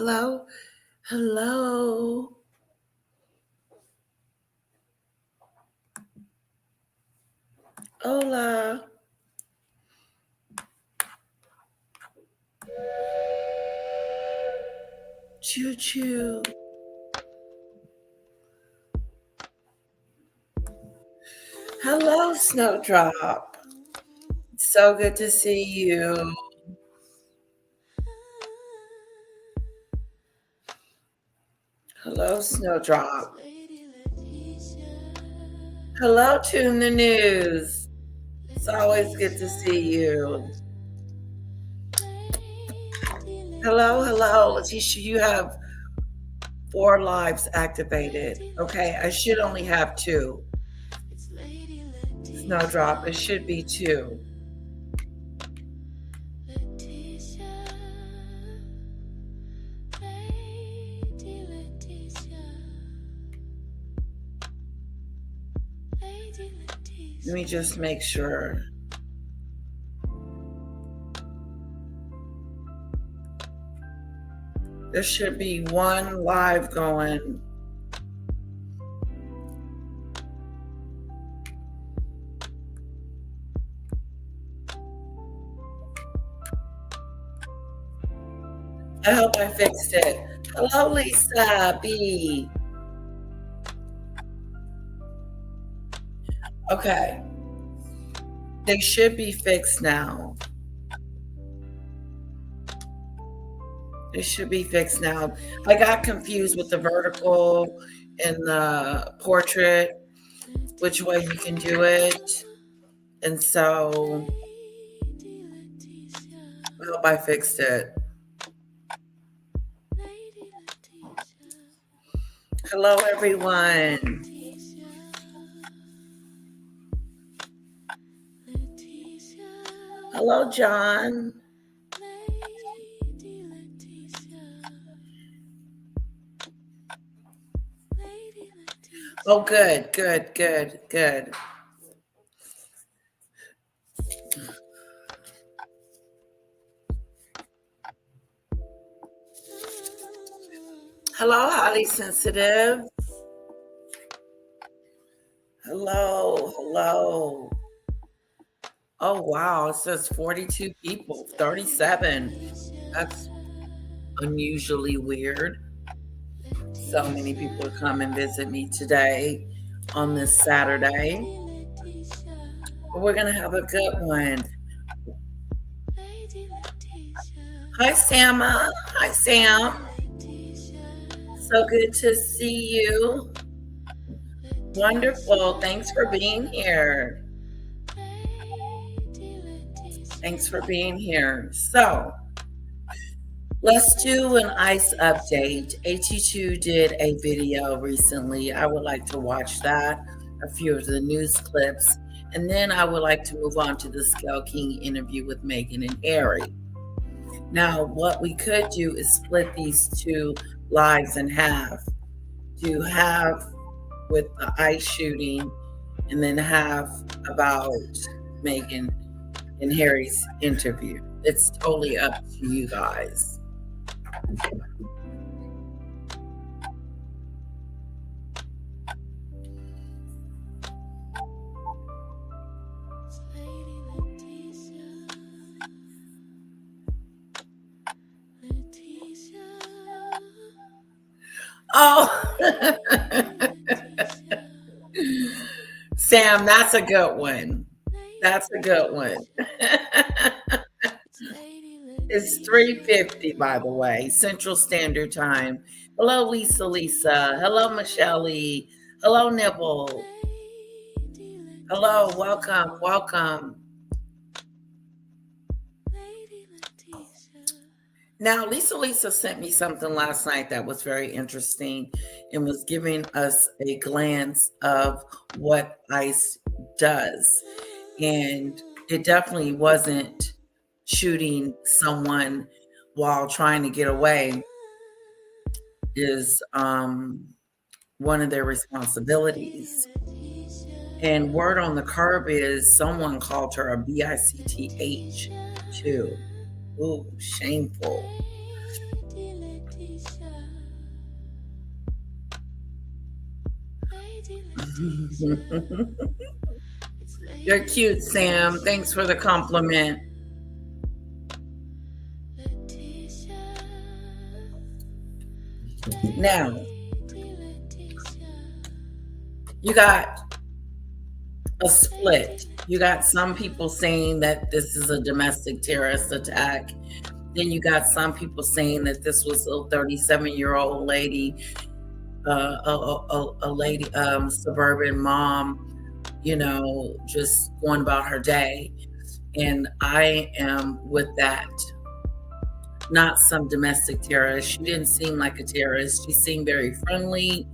hello, hello. Hola. Choo choo. Hello, Snowdrop. So good to see you. Hello, Snowdrop. Hello, Tune the News. It's always good to see you. Hello, hello. Letitia, you have 4 lives activated. Okay, I should only have 2. Snowdrop, it should be 2. Let me just make sure. There should be 1 live going. I hope I fixed it. Hello, Lisa B. Okay. They should be fixed now. They should be fixed now. I got confused with the vertical and the portrait, which way you can do it. And so I hope I fixed it. Hello, everyone. Hello, John. Oh, good, good, good, good. Hello, highly sensitive. Hello, hello. Oh, wow. It says 42 people, 37. That's unusually weird. So many people come and visit me today on this Saturday. But we're going to have a good one. Hi, Sama. Hi, Sam. So good to see you. Wonderful. Thanks for being here. Thanks for being here. So let's do an ICE update. AT2 did a video recently. I would like to watch that, a few of the news clips, and then I would like to move on to the Gayle King interview with Meghan and Harry. Now, what we could do is split these 2 lives in half. Do half with the ICE shooting and then half about Meghan and Harry's interview. It's totally up to you guys. Oh, Sam, that's a good one. That's a good one. It's 3:50, by the way, Central Standard Time. Hello, Lisa. Hello, Michelle. Hello, Nibble. Hello, welcome. Now, Lisa sent me something last night that was very interesting and was giving us a glance of what ICE does. And it definitely wasn't shooting someone while trying to get away is one of their responsibilities. And word on the curb is someone called her a BICTH too. Ooh, shameful. You're cute, Sam. Thanks for the compliment. Now, you got a split. You got some people saying that this is a domestic terrorist attack. Then you got some people saying that this was a 37-year-old lady, a lady, suburban mom, just going about her day. And I am with that. Not some domestic terrorist. She didn't seem like a terrorist. She seemed very friendly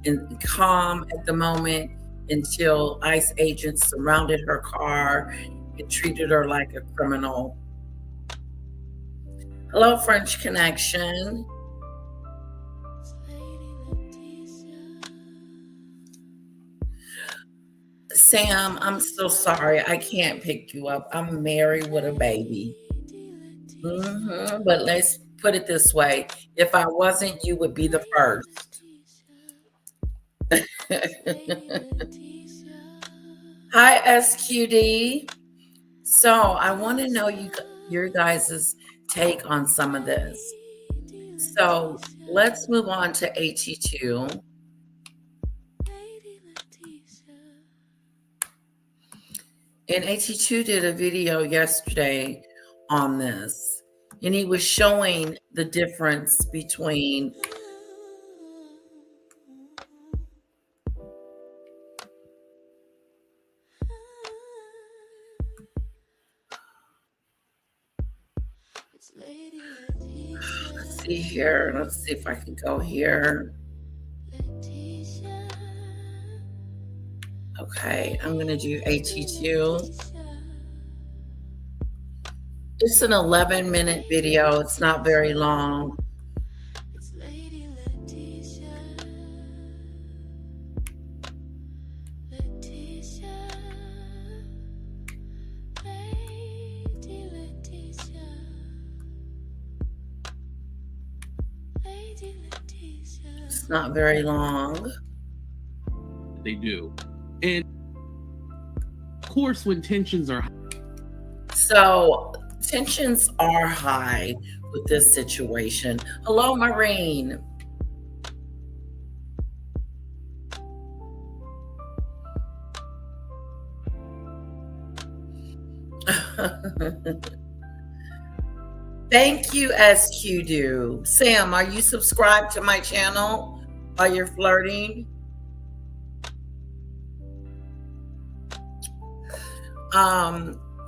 and calm at the moment until ICE agents surrounded her car and treated her like a criminal. Hello, French Connection. Sam, I'm so sorry. I can't pick you up. I'm married with a baby. But let's put it this way. If I wasn't, you would be the first. Hi, SQD. So I want to know your guys' take on some of this. So let's move on to AT2. And AT2 did a video yesterday on this, and he was showing the difference between let's see here. Let's see if I can go here. Okay, I'm going to do AT2. It's an 11-minute video. It's not very long. It's not very long. They do. And of course, when tensions are So tensions are high with this situation. Hello, Maureen. Thank you, SQDo. Sam, are you subscribed to my channel while you're flirting?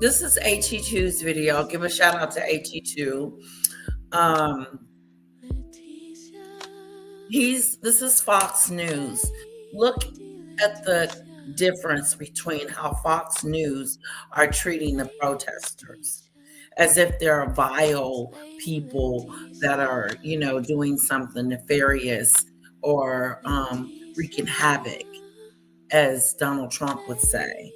This is AT2's video. I'll give a shout out to AT2. This is Fox News. Look at the difference between how Fox News are treating the protesters, as if they're vile people that are, doing something nefarious or wreaking havoc, as Donald Trump would say.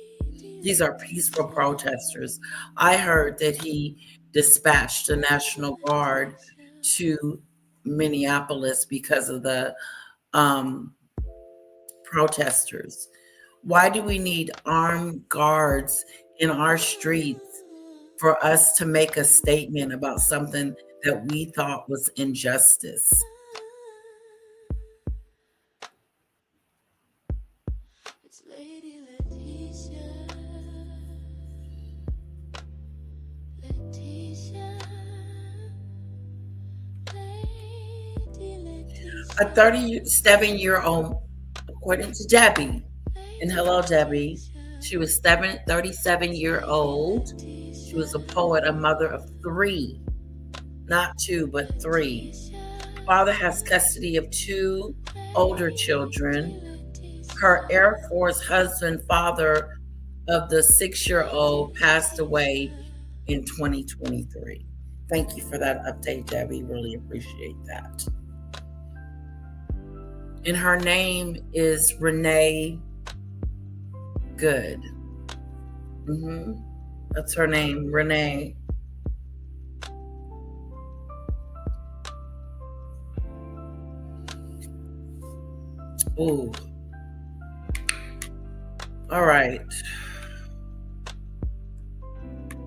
These are peaceful protesters. I heard that he dispatched the National Guard to Minneapolis because of the protesters. Why do we need armed guards in our streets for us to make a statement about something that we thought was injustice? A 37-year-old, according to Debbie, and hello, Debbie, she was 37-year-old. She was a poet, a mother of 3, not 2, but 3. Father has custody of 2 older children. Her Air Force husband, father of the 6-year-old, passed away in 2023. Thank you for that update, Debbie. Really appreciate that. And her name is Renee Good. That's her name, Renee. Ooh. All right.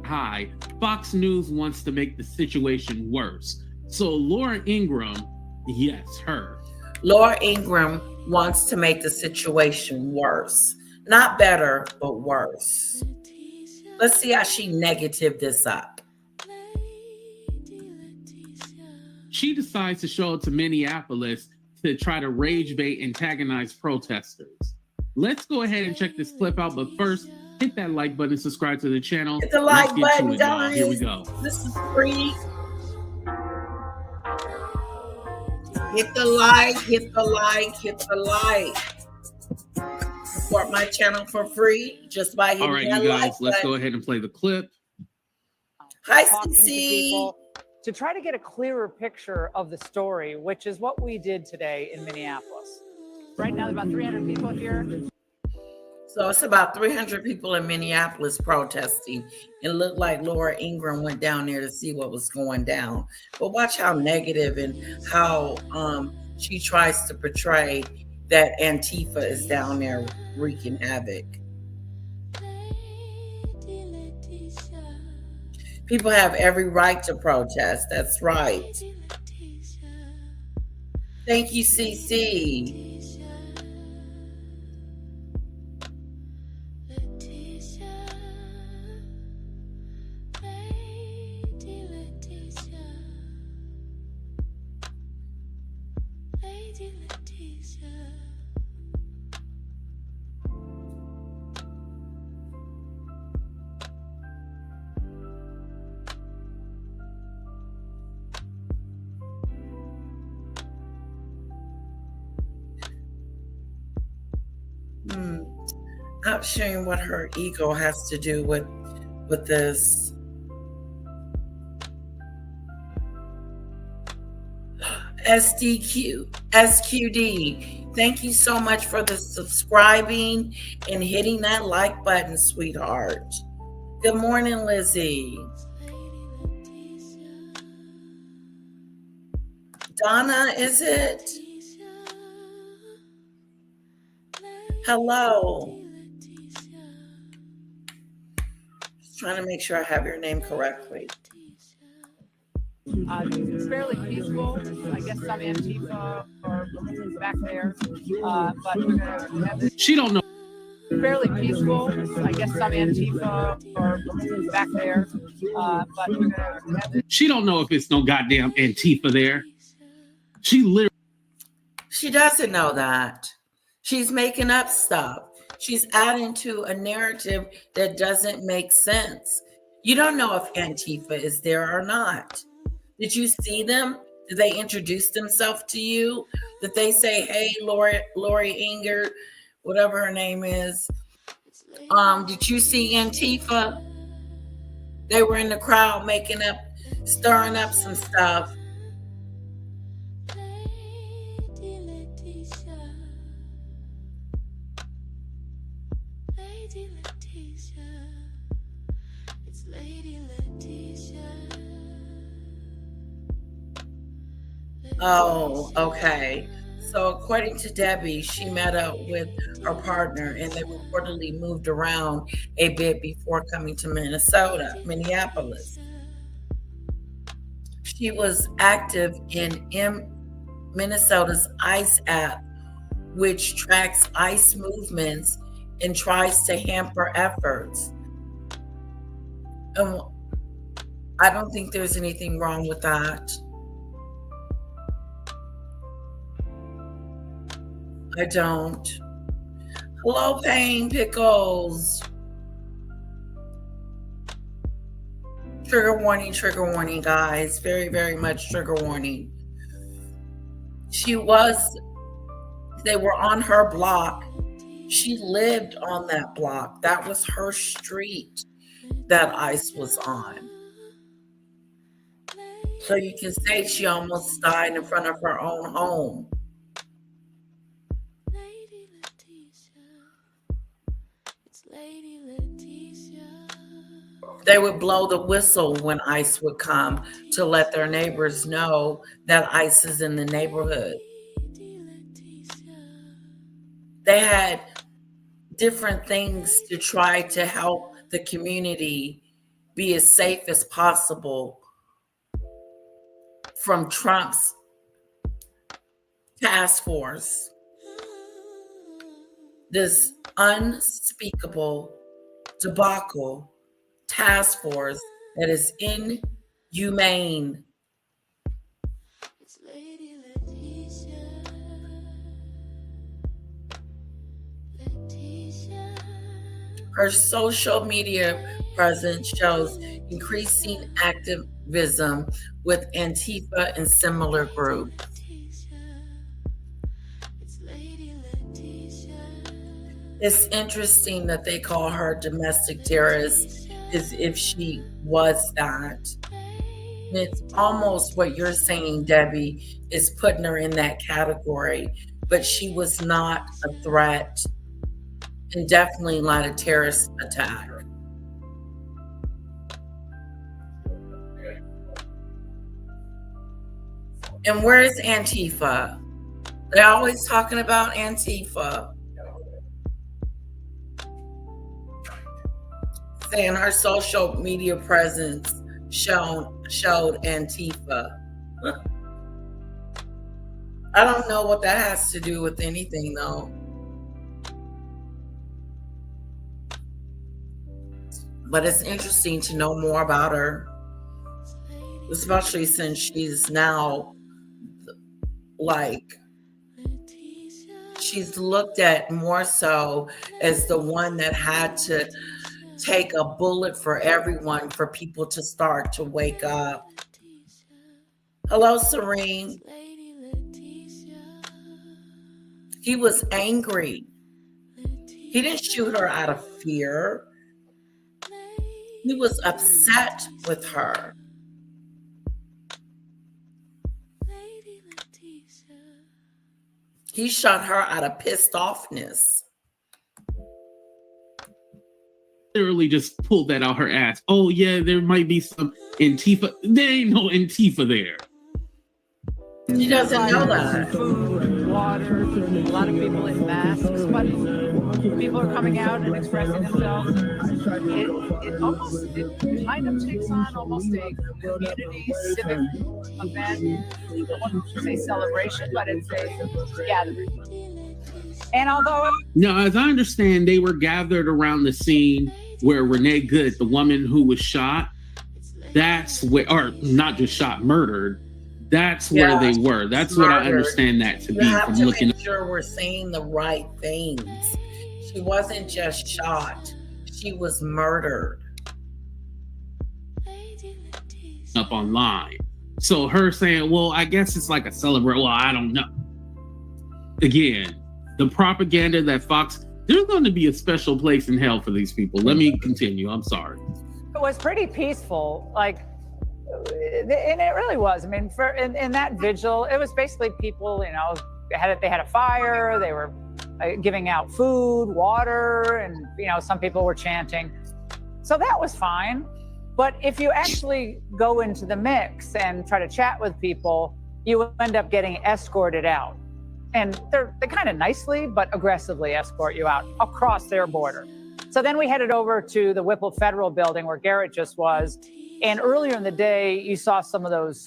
Hi, Fox News wants to make the situation worse. So Laura Ingraham, yes, her. Laura Ingraham wants to make the situation worse. Not better, but worse. Let's see how she negative this up. She decides to show up to Minneapolis to try to rage bait, antagonize protesters. Let's go ahead and check this clip out, but first, hit that like button, subscribe to the channel. Hit the Let's like get to button, it, y'all. Here we guys. go. This is free. Hit the like, hit the like, hit the like. Support my channel for free just by hitting All right, that you guys, like let's button. go ahead and play the clip. Hi, talking to CC. people to try to get a clearer picture of the story, which is what we did today in Minneapolis. Right now, there's about 300 people here. So it's about 300 people in Minneapolis protesting. It looked like Laura Ingraham went down there to see what was going down. But watch how negative and how she tries to portray that Antifa is down there wreaking havoc. People have every right to protest. That's right. Thank you, CC. Not sharing what her ego has to do with this. SQD. Thank you so much for the subscribing and hitting that like button, sweetheart. Good morning, Lizzie. Donna, is it? Hello. Just trying to make sure I have your name correctly. It's fairly peaceful. I guess some Antifa are back there, but we're going to have this. She don't know. Fairly peaceful. I guess some Antifa are back there, but we're going to have this. She don't know if it's no goddamn Antifa there. She literally. She doesn't know that. She's making up stuff. She's adding to a narrative that doesn't make sense. You don't know if Antifa is there or not. Did you see them? Did they introduce themselves to you? Did they say, hey, Lori Inger, whatever her name is? Did you see Antifa? They were in the crowd stirring up some stuff. Oh, okay. So according to Debbie, she met up with her partner and they reportedly moved around a bit before coming to Minneapolis. She was active in Minnesota's ICE app, which tracks ICE movements and tries to hamper efforts. And I don't think there's anything wrong with that. I don't. Hello, Pain Pickles. Trigger warning, guys. Very, very much trigger warning. They were on her block. She lived on that block. That was her street that ICE was on. So you can say she almost died in front of her own home. They would blow the whistle when ICE would come to let their neighbors know that ICE is in the neighborhood. They had different things to try to help the community be as safe as possible from Trump's task force, this unspeakable debacle task force that is inhumane. Her social media presence shows increasing activism with Antifa and similar groups. It's interesting that they call her domestic terrorist as if she was that. And it's almost what you're saying, Debbie, is putting her in that category. But she was not a threat and definitely not a terrorist attack. And where's Antifa? They're always talking about Antifa. Saying her social media presence showed Antifa. I don't know what that has to do with anything, though. But it's interesting to know more about her, especially since she's now she's looked at more so as the one that had to take a bullet for everyone for people to start to wake up. Hello, Serene. He was angry. He didn't shoot her out of fear. He was upset with her. He shot her out of pissed offness. Literally just pulled that out her ass. Oh yeah, there might be some Antifa. There ain't no Antifa there. She doesn't know that. Food, water, a lot of people in masks, but people are coming out and expressing themselves. It kind of takes on almost a community civic event. I wouldn't say celebration, but it's a gathering. And although now, as I understand, they were gathered around the scene where Renee Good, the woman who was shot, that's where, or not just shot, murdered. That's where they were. That's what I understand that to be. You have to make sure we're saying the right things. She wasn't just shot. She was murdered. Up online. So her saying, well, I guess it's like a celebration. Well, I don't know. Again, the propaganda that Fox, there's going to be a special place in hell for these people. Let me continue. I'm sorry. it was pretty peaceful. And it really was. I mean, in that vigil, it was basically people, they had a fire, they were giving out food, water, and, some people were chanting. So that was fine. But if you actually go into the mix and try to chat with people, you end up getting escorted out. And they kind of nicely, but aggressively escort you out across their border. So then we headed over to the Whipple Federal Building where Garrett just was. And earlier in the day, you saw some of those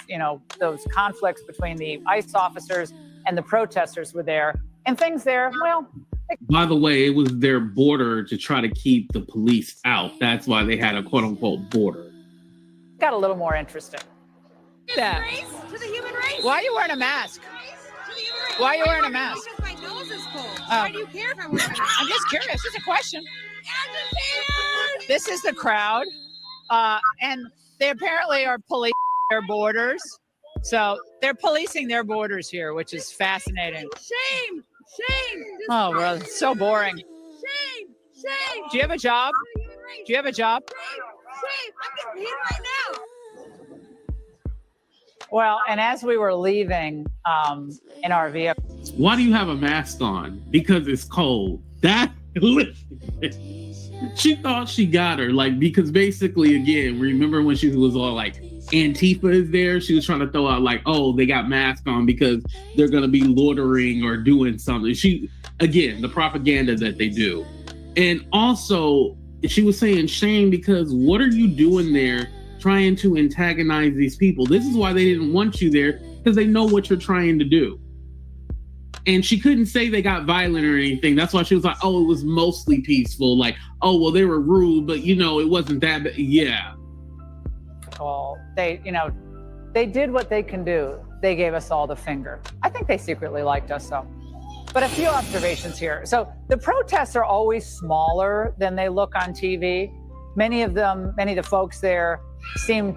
conflicts between the ICE officers and the protesters were there. And things there, by the way, it was their border to try to keep the police out. That's why they had a quote unquote border. Got a little more interesting. Yeah. Race to the human race. Why are you wearing a mask? Why are you wearing a mask? Because my nose is cold. Why do you care if I'm wearing a mask? I'm just curious. Just a question. This is the crowd. And they apparently are policing their borders. So they're policing their borders here, which is fascinating. Shame. Oh, well, it's so boring. Shame. Do you have a job? Do you have a job? Shame. I'm getting paid right now. Well, and as we were leaving in our vehicle. Why do you have a mask on? Because it's cold. She thought she got her, because basically, again, remember when she was all like, Antifa is there? She was trying to throw out they got masks on because they're going to be loitering or doing something. Again, the propaganda that they do. And also, she was saying shame because what are you doing there trying to antagonize these people? This is why they didn't want you there, because they know what you're trying to do. And she couldn't say they got violent or anything. That's why she was like, oh, it was mostly peaceful. Like, oh, well, they were rude, but, you know, it wasn't that bad. Yeah. Well, they did what they can do. They gave us all the finger. I think they secretly liked us, though. But a few observations here. So the protests are always smaller than they look on TV. Many of the folks there seem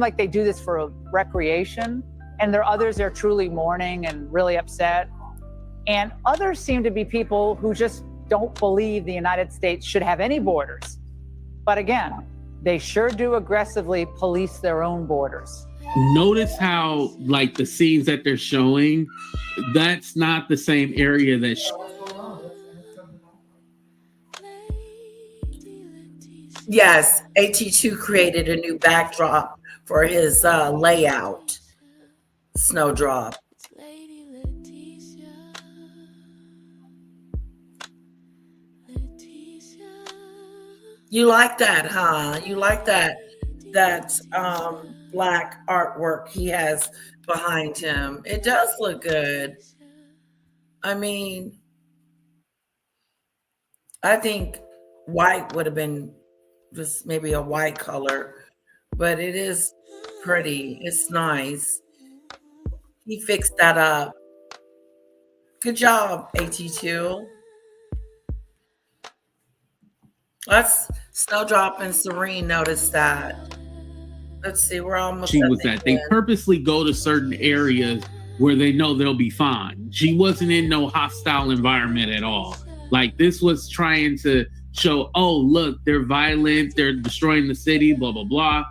like they do this for recreation. And there are others they're truly mourning and really upset. And others seem to be people who just don't believe the United States should have any borders. But again, they sure do aggressively police their own borders. Notice how, like, the scenes that they're showing, that's not the same area that Yes, AT2 created a new backdrop for his layout, Snowdrop. You like that, huh? You like that black artwork he has behind him. It does look good. I mean, I think white would have been just maybe a white color, but it is pretty. It's nice. He fixed that up. Good job, AT2. Let's Snowdrop and Serene notice that. Let's see, we're almost she was at. They purposely go to certain areas where they know they'll be fine. She wasn't in no hostile environment at all. Like, this was trying to show, oh, look, they're violent, they're destroying the city, blah, blah, blah.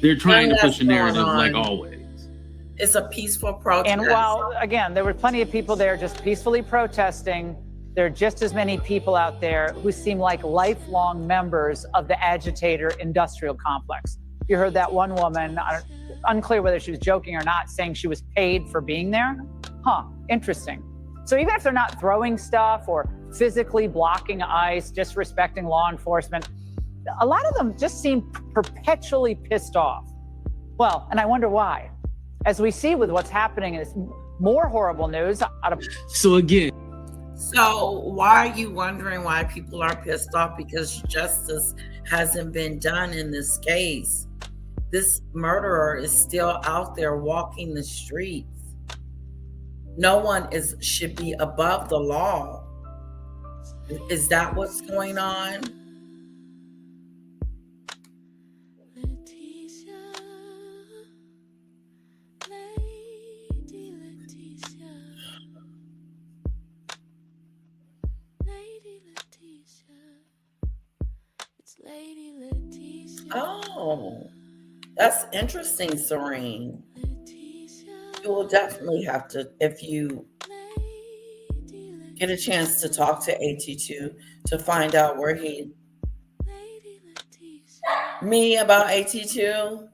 They're trying to push a narrative like always. It's a peaceful protest. And while, again, there were plenty of people there just peacefully protesting, there are just as many people out there who seem like lifelong members of the agitator industrial complex. You heard that one woman, unclear whether she was joking or not, saying she was paid for being there. Huh, interesting. So even if they're not throwing stuff or physically blocking ice, disrespecting law enforcement, a lot of them just seem perpetually pissed off. Well, and I wonder why. As we see with what's happening, is more horrible news out of... So why are you wondering why people are pissed off? Because justice hasn't been done in this case. This murderer is still out there walking the streets. No one should be above the law. Is that what's going on? Oh, that's interesting, Serene. You will definitely have to, if you get a chance to talk to AT2 to find out where me about AT2.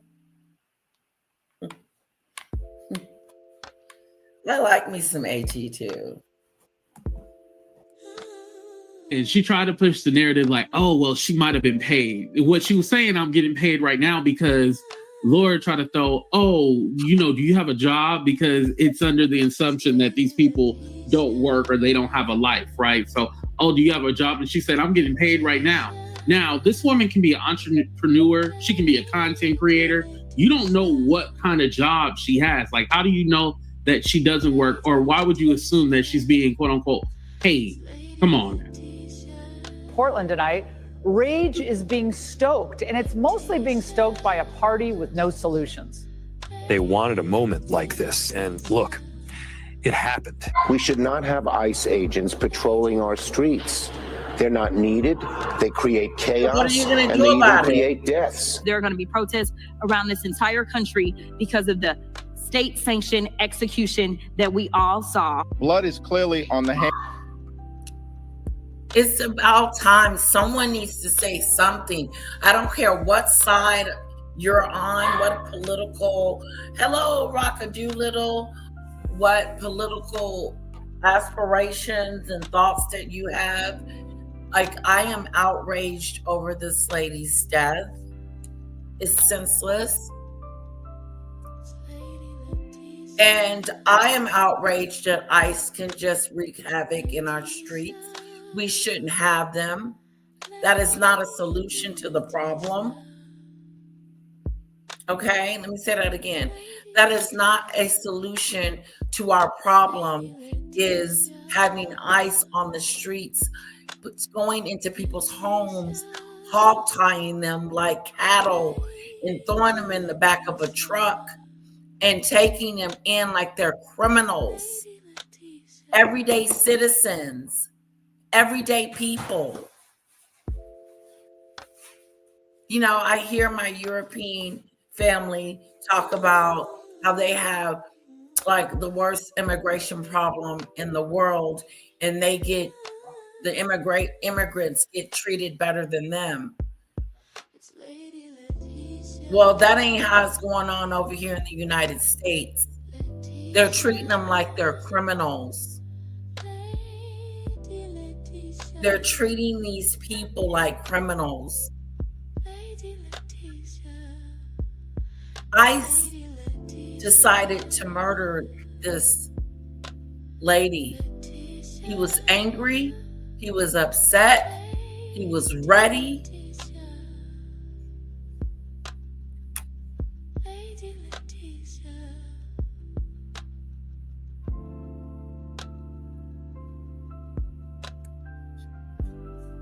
I like me some AT2. And she tried to push the narrative like, oh, well, she might have been paid. What she was saying, I'm getting paid right now because Laura tried to throw, oh, do you have a job? Because it's under the assumption that these people don't work or they don't have a life, right? So, oh, do you have a job? And she said, I'm getting paid right now. Now, this woman can be an entrepreneur. She can be a content creator. You don't know what kind of job she has. Like, how do you know that she doesn't work? Or why would you assume that she's being, quote unquote, paid? Come on. Portland tonight, rage is being stoked, and it's mostly being stoked by a party with no solutions. They wanted a moment like this, and look, it happened. We should not have ICE agents patrolling our streets. They're not needed. They create chaos, what are you gonna and do they about even it? create deaths. There are going to be protests around this entire country because of the state-sanctioned execution that we all saw. Blood is clearly on the hand. It's about time. Someone needs to say something. I don't care what side you're on, what political, hello, Rocka Doolittle, what political aspirations and thoughts that you have. Like, I am outraged over this lady's death. It's senseless. And I am outraged that ICE can just wreak havoc in our streets. We shouldn't have them. That is not a solution to the problem. Okay, let me say that again. That is not a solution to our problem, is having ICE on the streets, going into people's homes, hog tying them like cattle and throwing them in the back of a truck and taking them in like they're criminals. Everyday citizens, everyday people. You know, I hear my European family talk about how they have like the worst immigration problem in the world, and they get the immigrants get treated better than them. Well, that ain't how it's going on over here in the United States. They're treating them like they're criminals. They're treating these people like criminals. ICE decided to murder this lady. He was angry. He was upset. He was ready.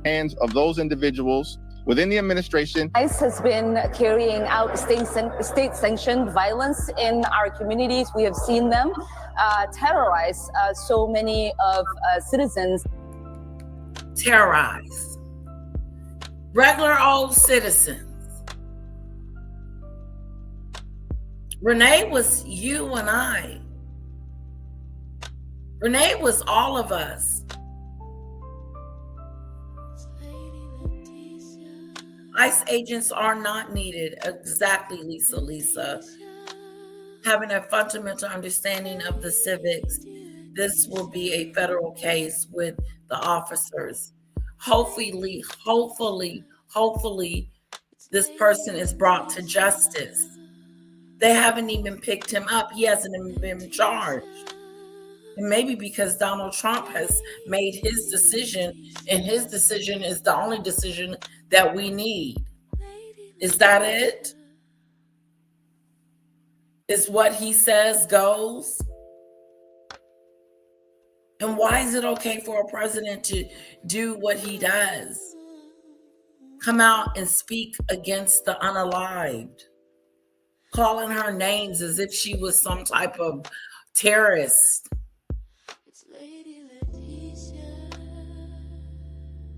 Hands of those individuals within the administration. ICE has been carrying out state-sanctioned violence in our communities. We have seen them terrorize so many of citizens. Terrorize regular old citizens. Renee was you and I. Renee was all of us. ICE agents are not needed. Exactly, Lisa. Having a fundamental understanding of the civics, this will be a federal case with the officers. Hopefully, this person is brought to justice. They haven't even picked him up. He hasn't even been charged. And maybe because Donald Trump has made his decision, and his decision is the only decision that we need. Is that it? Is what he says goes? And why is it okay for a president to do what he does? Come out and speak against the unalived, calling her names as if she was some type of terrorist.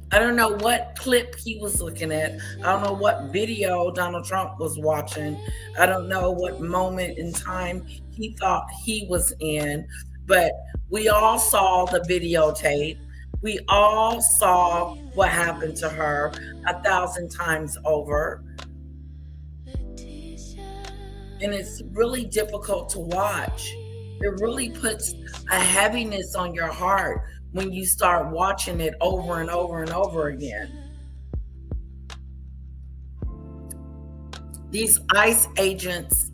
I don't know what clip he was looking at. I don't know what video Donald Trump was watching. I don't know what moment in time he thought he was in, but we all saw the videotape. We all saw what happened to her 1,000 times over. And it's really difficult to watch. It really puts a heaviness on your heart when you start watching it over and over and over again. These ICE agents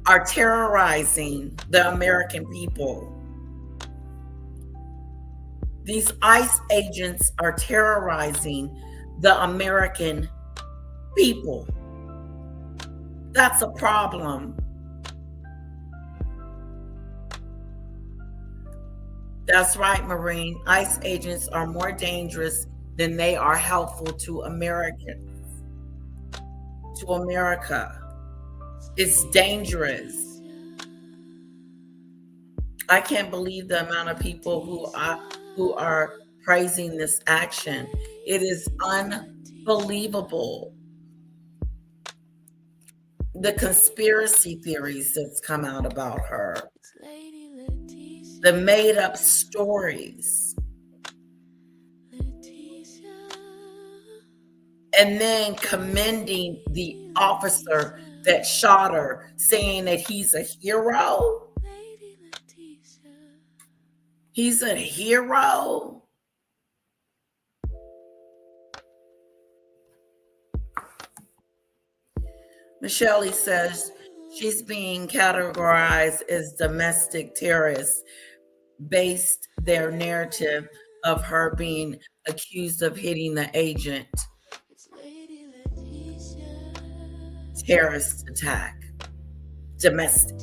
are terrorizing the American people. These ICE agents are terrorizing the American people. That's a problem. That's right, Marine. ICE agents are more dangerous than they are helpful to Americans, to America. It's dangerous. I can't believe the amount of people who are praising this action. It is unbelievable. The conspiracy theories that's come out about her, the made up stories, and then commending the officer that shot her, saying that he's a hero. He's a hero. Michelle says she's being categorized as domestic terrorist based their narrative of her being accused of hitting the agent. Terrorist attack. Domestic.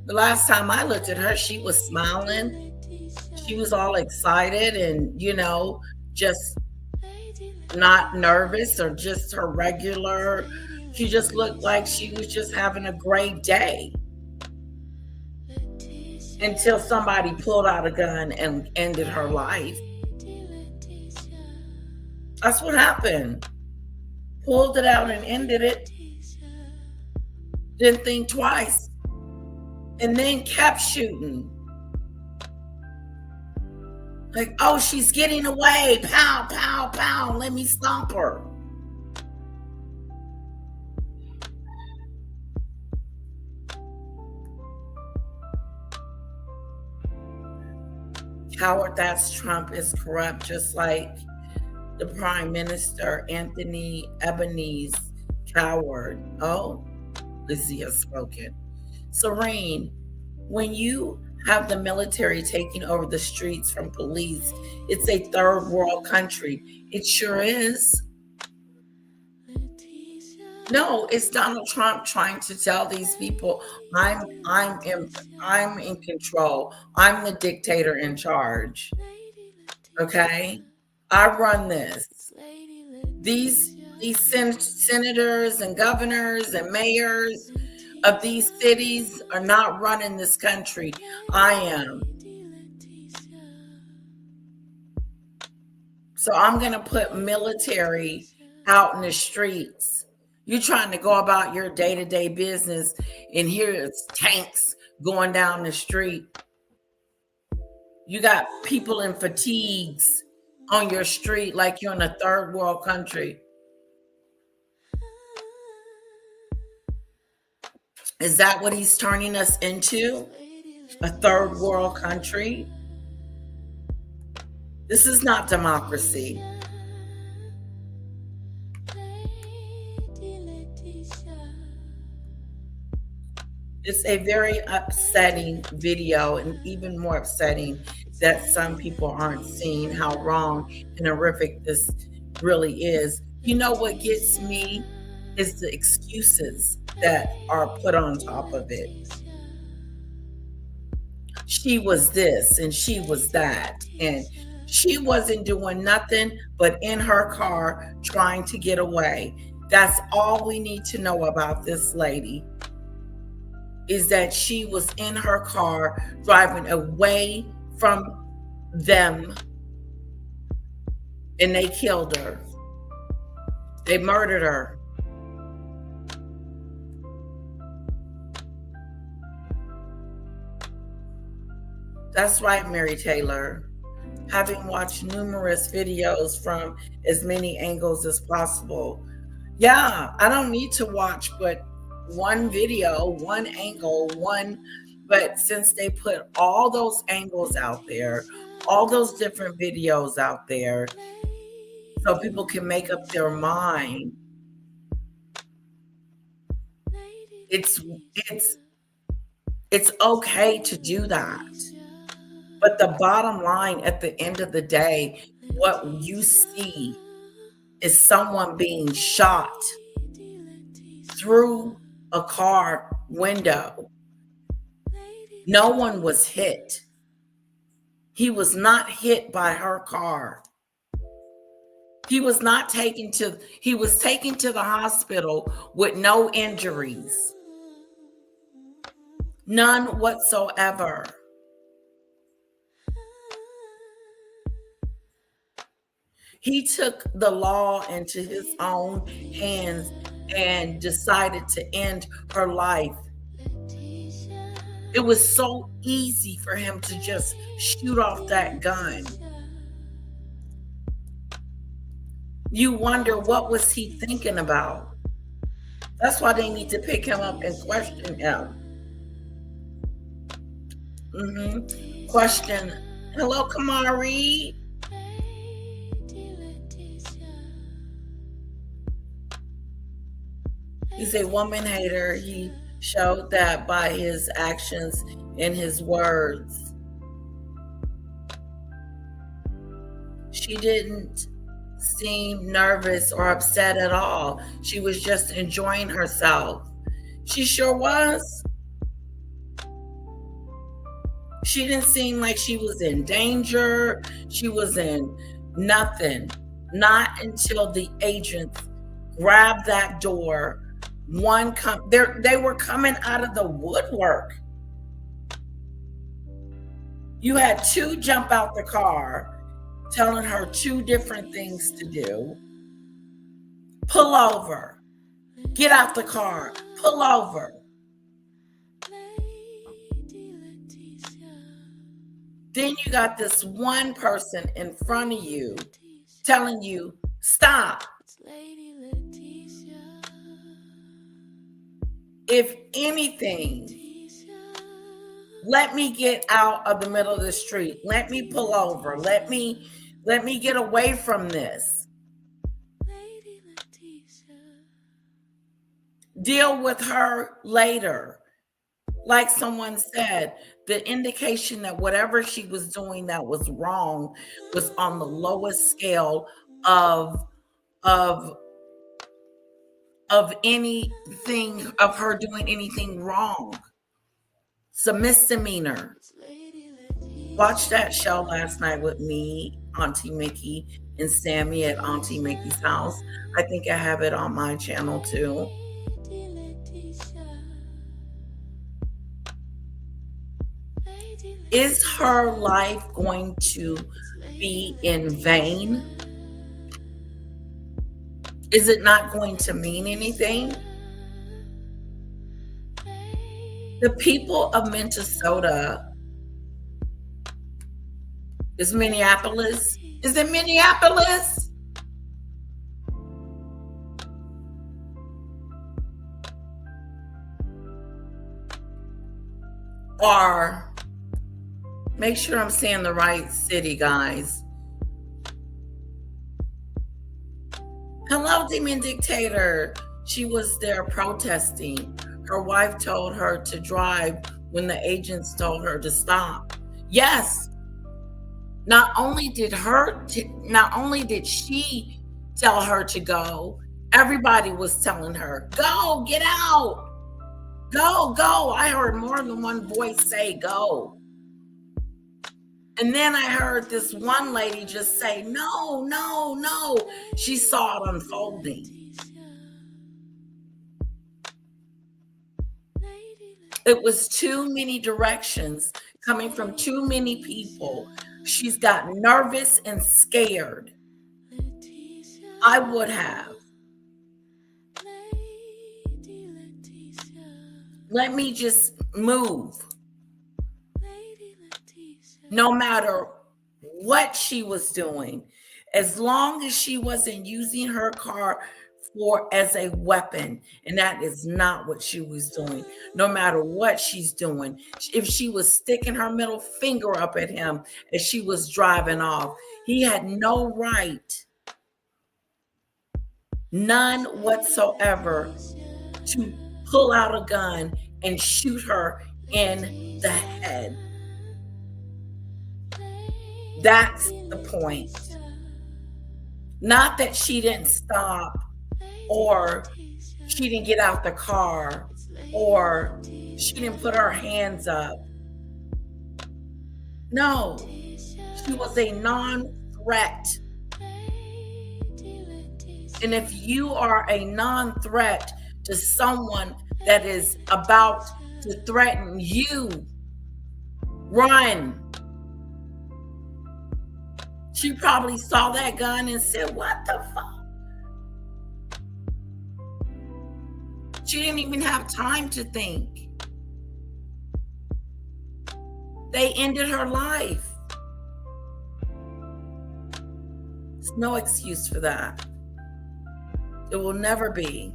The last time I looked at her, she was smiling. She was all excited and, just not nervous or just her regular. She just looked like she was just having a great day. Until somebody pulled out a gun and ended her life. That's what happened. Pulled it out and ended it. Didn't think twice. And then kept shooting. Like, oh, she's getting away. Pow, pow, pow. Let me stomp her. Coward, that's Trump is corrupt, just like the Prime Minister, Anthony Albanese, coward. Oh, Lizzie has spoken. Serene, when you have the military taking over the streets from police, it's a third world country. It sure is. No, it's Donald Trump trying to tell these people, I'm in control. I'm the dictator in charge. Okay? I run this. These senators and governors and mayors of these cities are not running this country. I am. So I'm going to put military out in the streets. You're trying to go about your day-to-day business, and here it's tanks going down the street. You got people in fatigues on your street like you're in a third world country. Is that what he's turning us into? A third world country? This is not democracy. It's a very upsetting video, and even more upsetting that some people aren't seeing how wrong and horrific this really is. You know what gets me is the excuses that are put on top of it. She was this and she was that, and she wasn't doing nothing but in her car trying to get away. That's all we need to know about this lady, is that she was in her car driving away from them, and they killed her. They murdered her. That's right, Mary Taylor. Having watched numerous videos from as many angles as possible. Yeah, I don't need to watch but one video, one angle, but since they put all those angles out there, all those different videos out there, so people can make up their mind, it's okay to do that. But the bottom line at the end of the day, what you see is someone being shot through a car window. No one was hit. He was not hit by her car. He was taken to the hospital with no injuries. None whatsoever. He took the law into his own hands and decided to end her life. It was so easy for him to just shoot off that gun. You wonder, what was he thinking about? That's why they need to pick him up and question him. Question. Hello, Kamari. He's a woman hater. He showed that by his actions and his words. She didn't seem nervous or upset at all. She was just enjoying herself. She sure was. She didn't seem like she was in danger. She was in nothing. Not until the agents grabbed that door. They were coming out of the woodwork. You had two jump out the car, telling her two different things to do. Pull over. Get out the car. Pull over. Then you got this one person in front of you telling you, stop. If anything, let me get out of the middle of the street. Let me pull over. Let me get away from this. Deal with her later. Like someone said, the indication that whatever she was doing that was wrong was on the lowest scale of anything, of her doing anything wrong. It's a misdemeanor. Watched that show last night with me, Auntie Mickey, and Sammy at Auntie Mickey's house. I think I have it on my channel too. Is her life going to be in vain? Is it not going to mean anything? The people of Minnesota, is Minneapolis? Is it Minneapolis? Or, make sure I'm saying the right city, guys. Hello, Demon Dictator. She was there protesting. Her wife told her to drive when the agents told her to stop. Yes. Not only did she tell her to go, everybody was telling her, go, get out. Go, go. I heard more than one voice say go. And then I heard this one lady just say, no, no, no. She saw it unfolding. It was too many directions coming from too many people. She's got nervous and scared. I would have. Let me just move. No matter what she was doing, as long as she wasn't using her car as a weapon, and that is not what she was doing. No matter what she's doing, if she was sticking her middle finger up at him as she was driving off, he had no right, none whatsoever, to pull out a gun and shoot her in the head. That's the point. Not that she didn't stop, or she didn't get out the car, or she didn't put her hands up. No, she was a non-threat. And if you are a non-threat to someone that is about to threaten you, run. She probably saw that gun and said, what the fuck? She didn't even have time to think. They ended her life. There's no excuse for that. It will never be.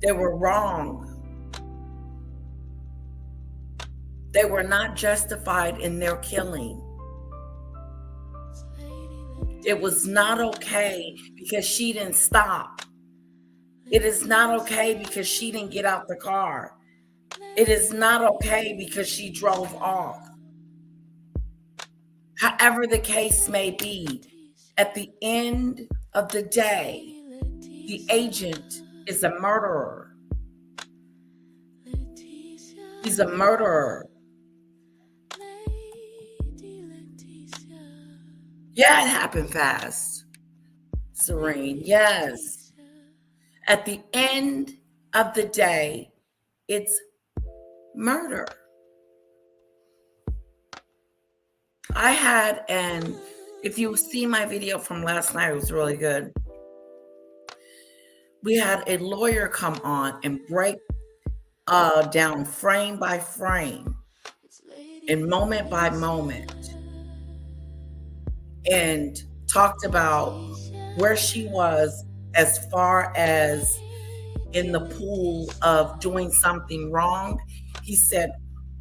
They were wrong. They were not justified in their killing. It was not okay because she didn't stop. It is not okay because she didn't get out the car. It is not okay because she drove off. However the case may be, at the end of the day, the agent is a murderer. He's a murderer. Yeah, it happened fast. Serene, yes. At the end of the day, it's murder. I had, and if you see my video from last night, it was really good. We had a lawyer come on and break down frame by frame and moment by moment and talked about where she was as far as in the pool of doing something wrong. He said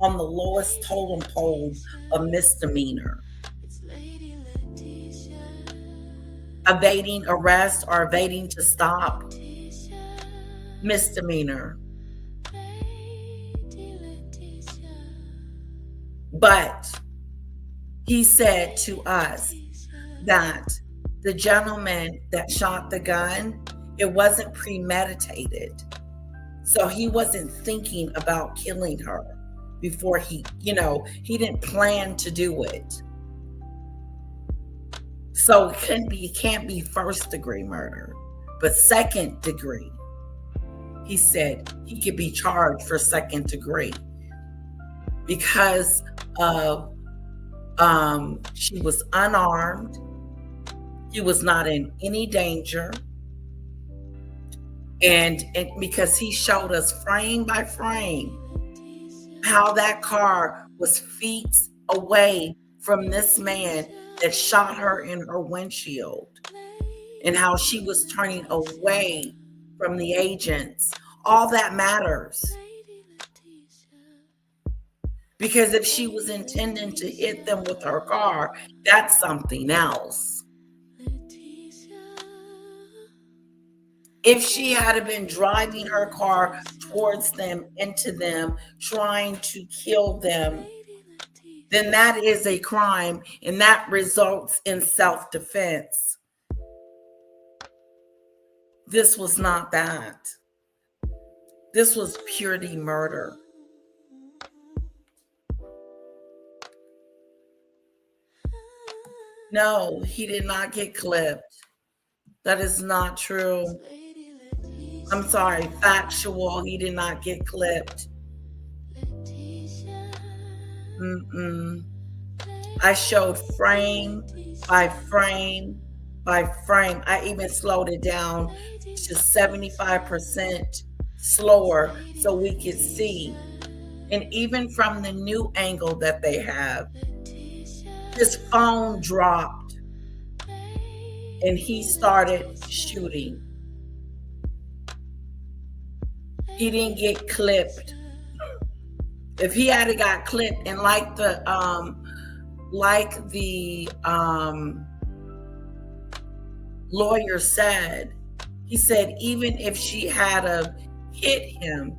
on the lowest totem pole, a misdemeanor. Evading arrest or evading to stop, misdemeanor. But he said to us that the gentleman that shot the gun, it wasn't premeditated. So he wasn't thinking about killing her before he didn't plan to do it. So it can't be first degree murder, but second degree. He said he could be charged for second degree because of she was unarmed. He was not in any danger. And because he showed us frame by frame how that car was feet away from this man that shot her in her windshield, and how she was turning away from the agents. All that matters. Because if she was intending to hit them with her car, that's something else. If she had been driving her car towards them, into them, trying to kill them, then that is a crime, and that results in self-defense. This was not that. This was purely murder. No, he did not get clipped. That is not true. I'm sorry, factual. He did not get clipped. I showed frame by frame by frame. I even slowed it down to 75% slower so we could see. And even from the new angle that they have, his phone dropped and he started shooting. He didn't get clipped. If he had got clipped, and like the lawyer said, he said even if she had hit him,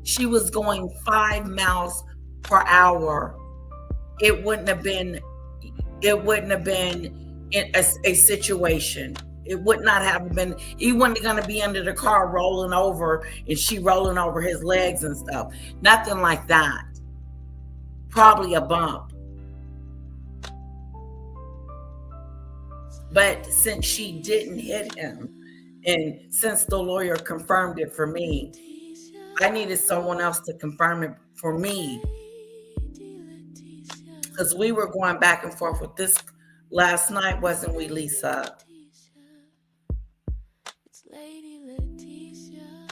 she was going 5 miles per hour. It wouldn't have been in a situation. It would not have been, he wasn't going to be under the car rolling over and she rolling over his legs and stuff. Nothing like that. Probably a bump. But since she didn't hit him, and since the lawyer confirmed it for me, I needed someone else to confirm it for me. Because we were going back and forth with this last night, wasn't we, Lisa?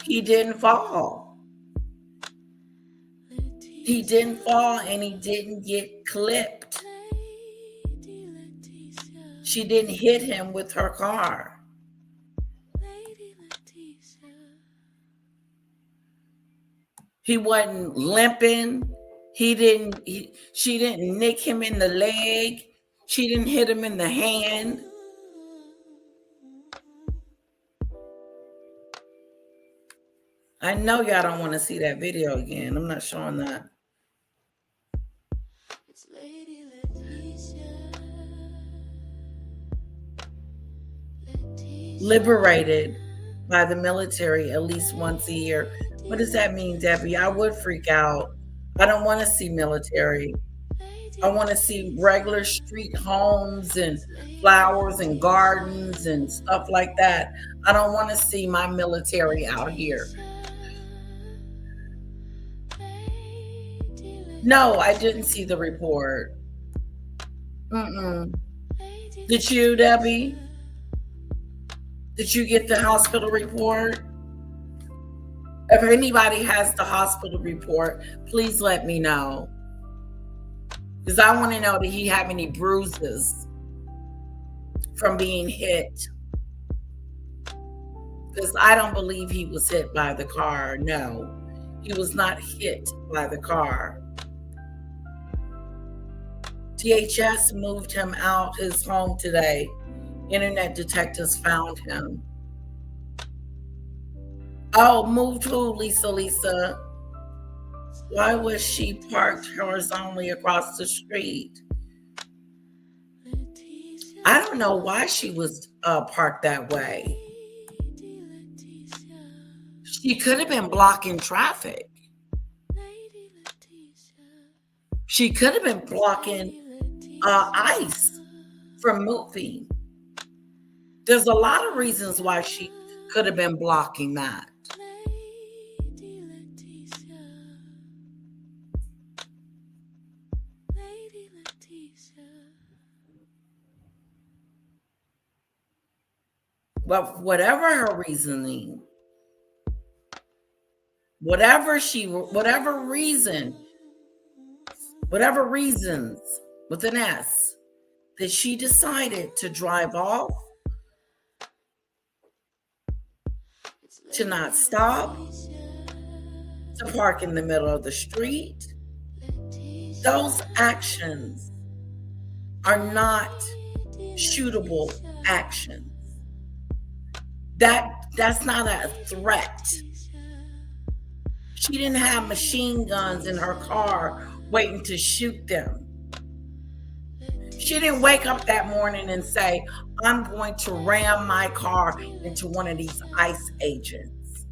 He didn't fall. He didn't fall and he didn't get clipped. She didn't hit him with her car. He wasn't limping. She didn't nick him in the leg. She didn't hit him in the hand. I know y'all don't want to see that video again. I'm not showing that. Liberated by the military at least once a year. What does that mean, Debbie? I would freak out. I don't want to see military. I want to see regular street homes and flowers and gardens and stuff like that. I don't want to see my military out here. No, I didn't see the report. Did you, Debbie? Did you get the hospital report? If anybody has the hospital report, please let me know. Because I want to know, did he have any bruises from being hit? Because I don't believe he was hit by the car. No, he was not hit by the car. DHS moved him out his home today. Internet detectives found him. Oh, moved who, Lisa? Why was she parked horizontally across the street? I don't know why she was parked that way. She could have been blocking traffic. She could have been blocking ICE from moving. There's a lot of reasons why she could have been blocking that. But whatever her reasoning, whatever reasons with an S that she decided to drive off, to not stop, to park in the middle of the street, those actions are not shootable actions. That's not a threat. She didn't have machine guns in her car waiting to shoot them. She didn't wake up that morning and say, I'm going to ram my car into one of these ICE agents.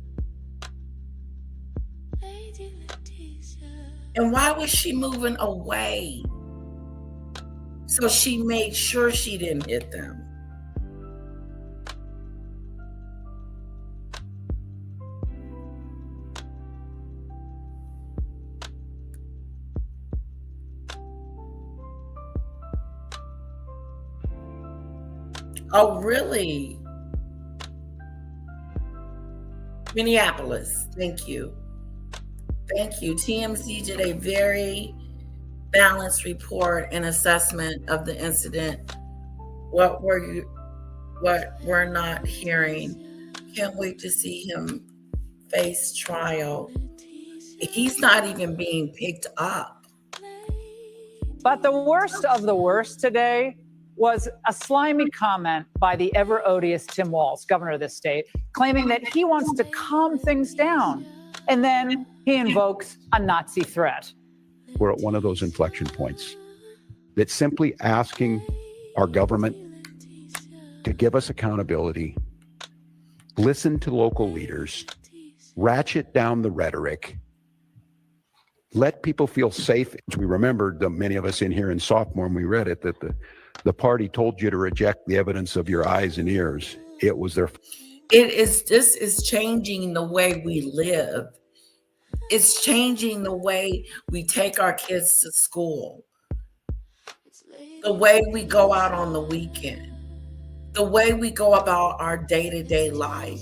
And why was she moving away? So she made sure she didn't hit them. Oh, really? Minneapolis. Thank you. Thank you. TMZ did a very balanced report and assessment of the incident. What we're not hearing. Can't wait to see him face trial. He's not even being picked up. But the worst of the worst today was a slimy comment by the ever odious Tim Walz, governor of this state, claiming that he wants to calm things down. And then he invokes a Nazi threat. We're at one of those inflection points that simply asking our government to give us accountability, listen to local leaders, ratchet down the rhetoric, let people feel safe. We remembered, many of us in here in sophomore, when we read it, that the party told you to reject the evidence of your eyes and ears. It was their... This is changing the way we live. It's changing the way we take our kids to school. The way we go out on the weekend. The way we go about our day-to-day life.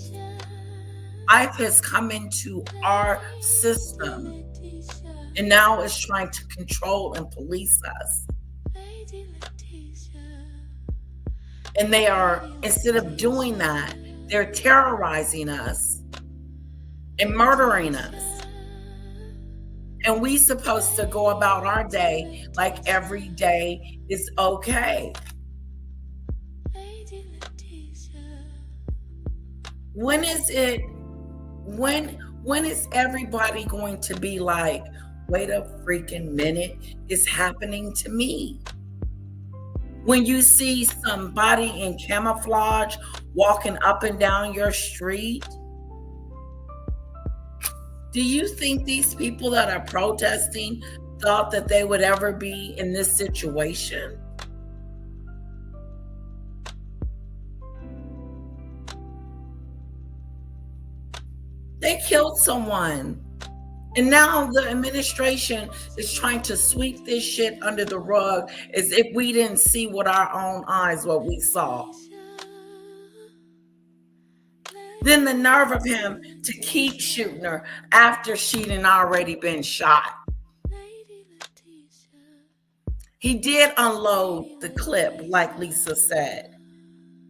ICE has come into our system and now is trying to control and police us. And they are, instead of doing that, they're terrorizing us and murdering us And we supposed to go about our day like every day is okay. When is everybody going to be like, wait a freaking minute, it's happening to me? When you see somebody in camouflage walking up and down your street, do you think these people that are protesting thought that they would ever be in this situation? They killed someone. And now the administration is trying to sweep this shit under the rug as if we didn't see with our own eyes what we saw. Then the nerve of him to keep shooting her after she'd already been shot. He did unload the clip, like Lisa said.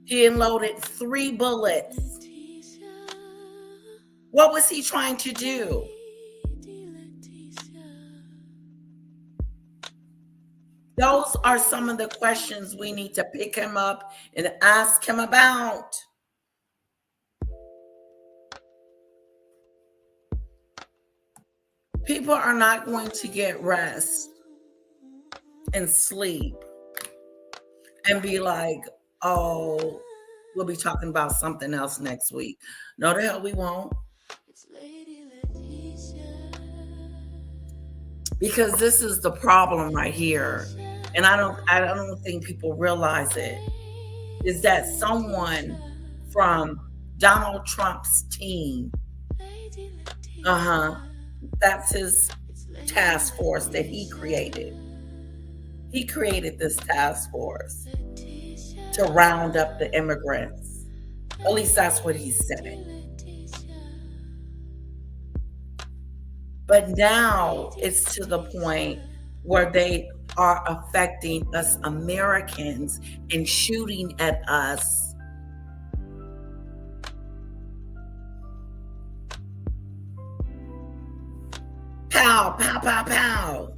He unloaded 3 bullets. What was he trying to do? Those are some of the questions we need to pick him up and ask him about. People are not going to get rest and sleep and be like, oh, we'll be talking about something else next week. No, the hell we won't. Because this is the problem right here. And I don't think people realize it. Is that someone from Donald Trump's team, that's his task force that he created. He created this task force to round up the immigrants. At least that's what he said. But now it's to the point where they are affecting us Americans and shooting at us. Pow, pow, pow, pow.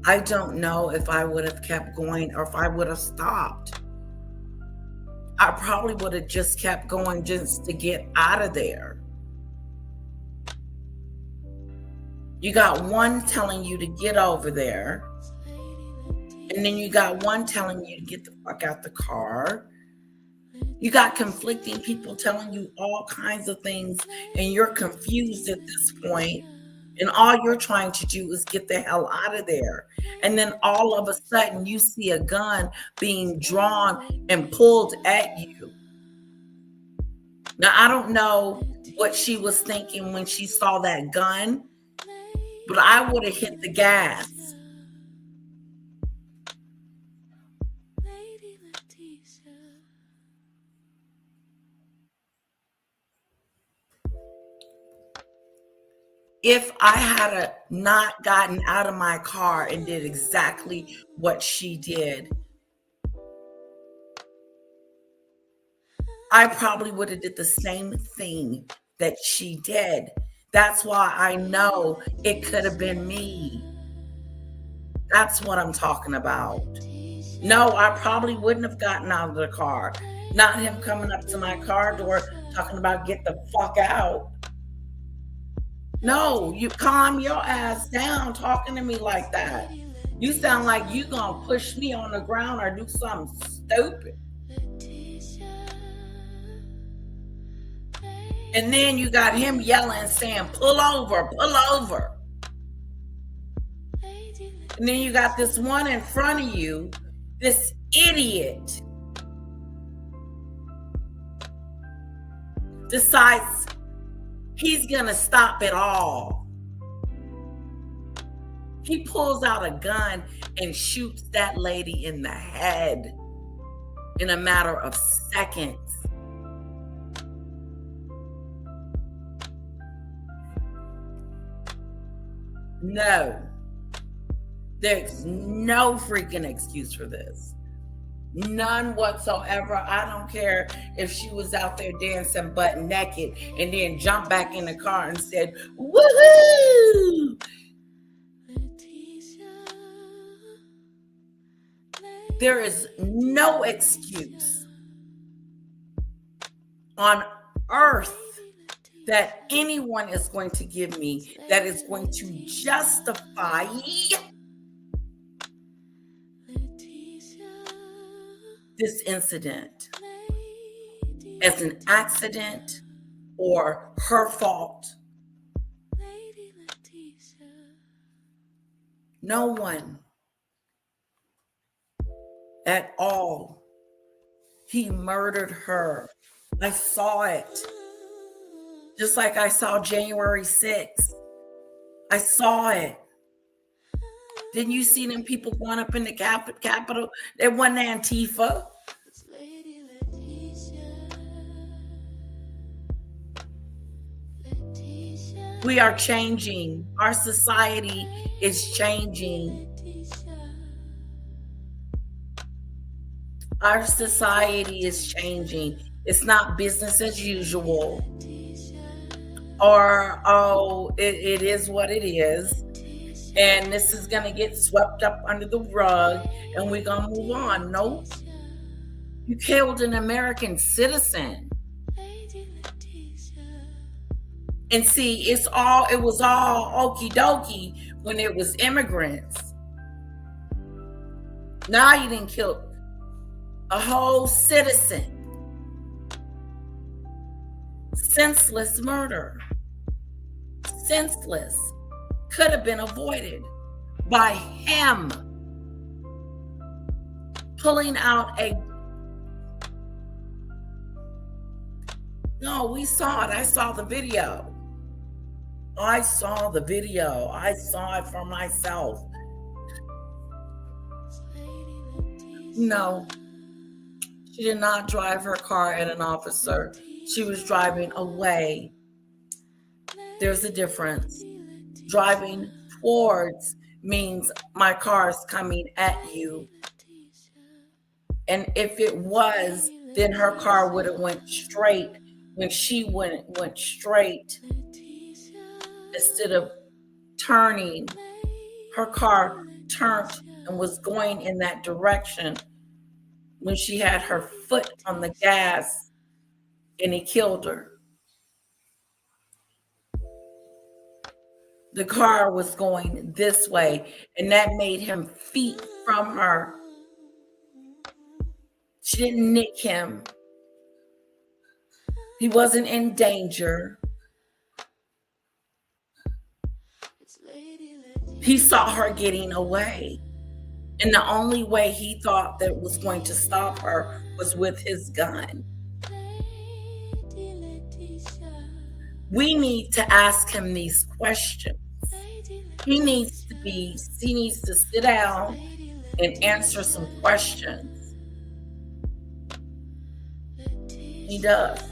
I don't know if I would have kept going or if I would have stopped. I probably would have just kept going just to get out of there. You got one telling you to get over there, and then you got one telling you to get the fuck out the car. You got conflicting people telling you all kinds of things, and you're confused at this point, and all you're trying to do is get the hell out of there. And then all of a sudden you see a gun being drawn and pulled at you. Now, I don't know what she was thinking when she saw that gun, but I would have hit the gas. If I had not gotten out of my car and did exactly what she did, I probably would have did the same thing that she did. That's why I know it could have been me. That's what I'm talking about. No, I probably wouldn't have gotten out of the car. Not him coming up to my car door talking about get the fuck out. No, you calm your ass down talking to me like that. You sound like you gonna push me on the ground or do something stupid. And then you got him yelling, saying, pull over, pull over. And then you got this one in front of you, this idiot, decides he's gonna stop it all. He pulls out a gun and shoots that lady in the head in a matter of seconds. No, there's no freaking excuse for this. None whatsoever. I don't care if she was out there dancing butt naked and then jumped back in the car and said, woohoo! There is no excuse on earth that anyone is going to give me that is going to justify this incident as an accident or her fault. No one at all. He murdered her. I saw it. Just like I saw January 6th. I saw it. Didn't you see them people going up in the Capitol? They wasn't Antifa. We are changing. Our society is changing. Our society is changing. It's not business as usual. Or, oh, it is what it is. And this is going to get swept up under the rug and we're going to move on. Nope. You killed an American citizen. And see, it was all okie dokie when it was immigrants. Now you didn't kill a whole citizen. Senseless murder. Senseless. Could have been avoided by him pulling out a... No, we saw it. I saw the video. I saw the video. I saw it for myself. No, she did not drive her car at an officer. She was driving away. There's a difference. Driving towards means my car is coming at you. And if it was, then her car would have went straight when she went straight. Instead of turning, her car turned and was going in that direction when she had her foot on the gas and he killed her. The car was going this way and that made him feet from her. She didn't nick him. He wasn't in danger. He saw her getting away. And the only way he thought that was going to stop her was with his gun. We need to ask him these questions. He needs to sit down and answer some questions. He does.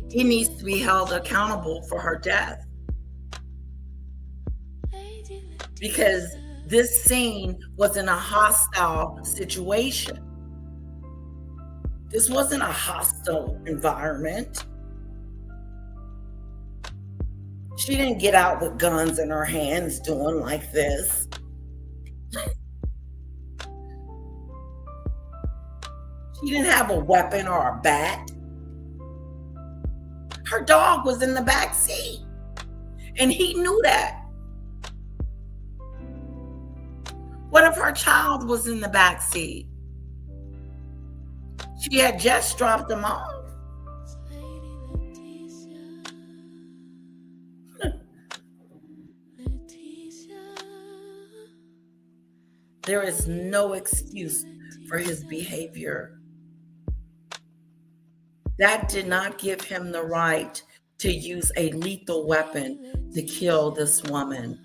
He needs to be held accountable for her death. Because this scene was in a hostile situation. This wasn't a hostile environment. She didn't get out with guns in her hands doing like this. She didn't have a weapon or a bat. Her dog was in the back seat. And he knew that. What if her child was in the back seat? She had just dropped him off. There is no excuse for his behavior. That did not give him the right to use a lethal weapon to kill this woman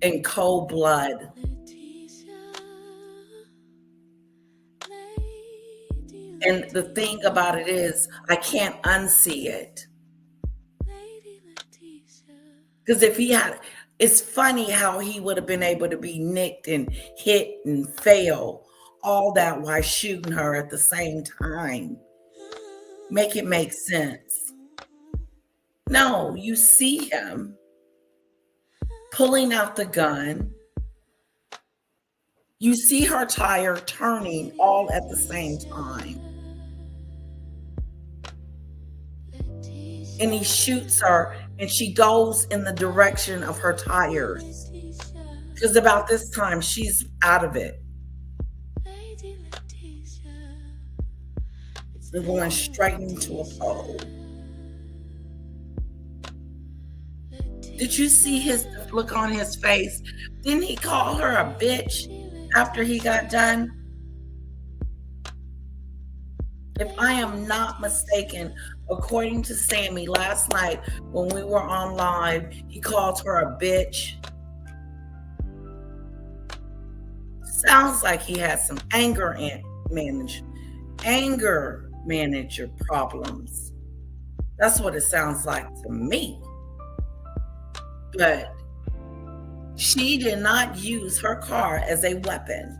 in cold blood. And the thing about it is, I can't unsee it. Because if he had, It's funny how he would have been able to be nicked and hit and fail, all that while shooting her at the same time. Make it make sense. No, you see him pulling out the gun. You see her tire turning all at the same time. And he shoots her, and she goes in the direction of her tires. Because about this time, she's out of it. They're going straight into a pole. Did you see his look on his face? Didn't he call her a bitch after he got done? If I am not mistaken, according to Sammy, last night when we were on live, he called her a bitch. Sounds like he had some anger manager problems. That's what it sounds like to me. But she did not use her car as a weapon.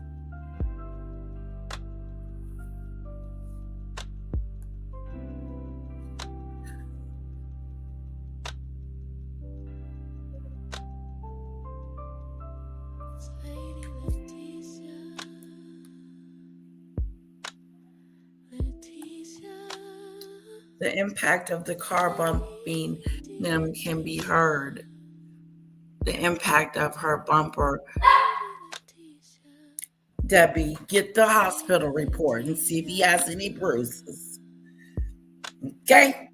The impact of the car bumping them can be heard. The impact of her bumper. Debbie, get the hospital report and see if he has any bruises. Okay?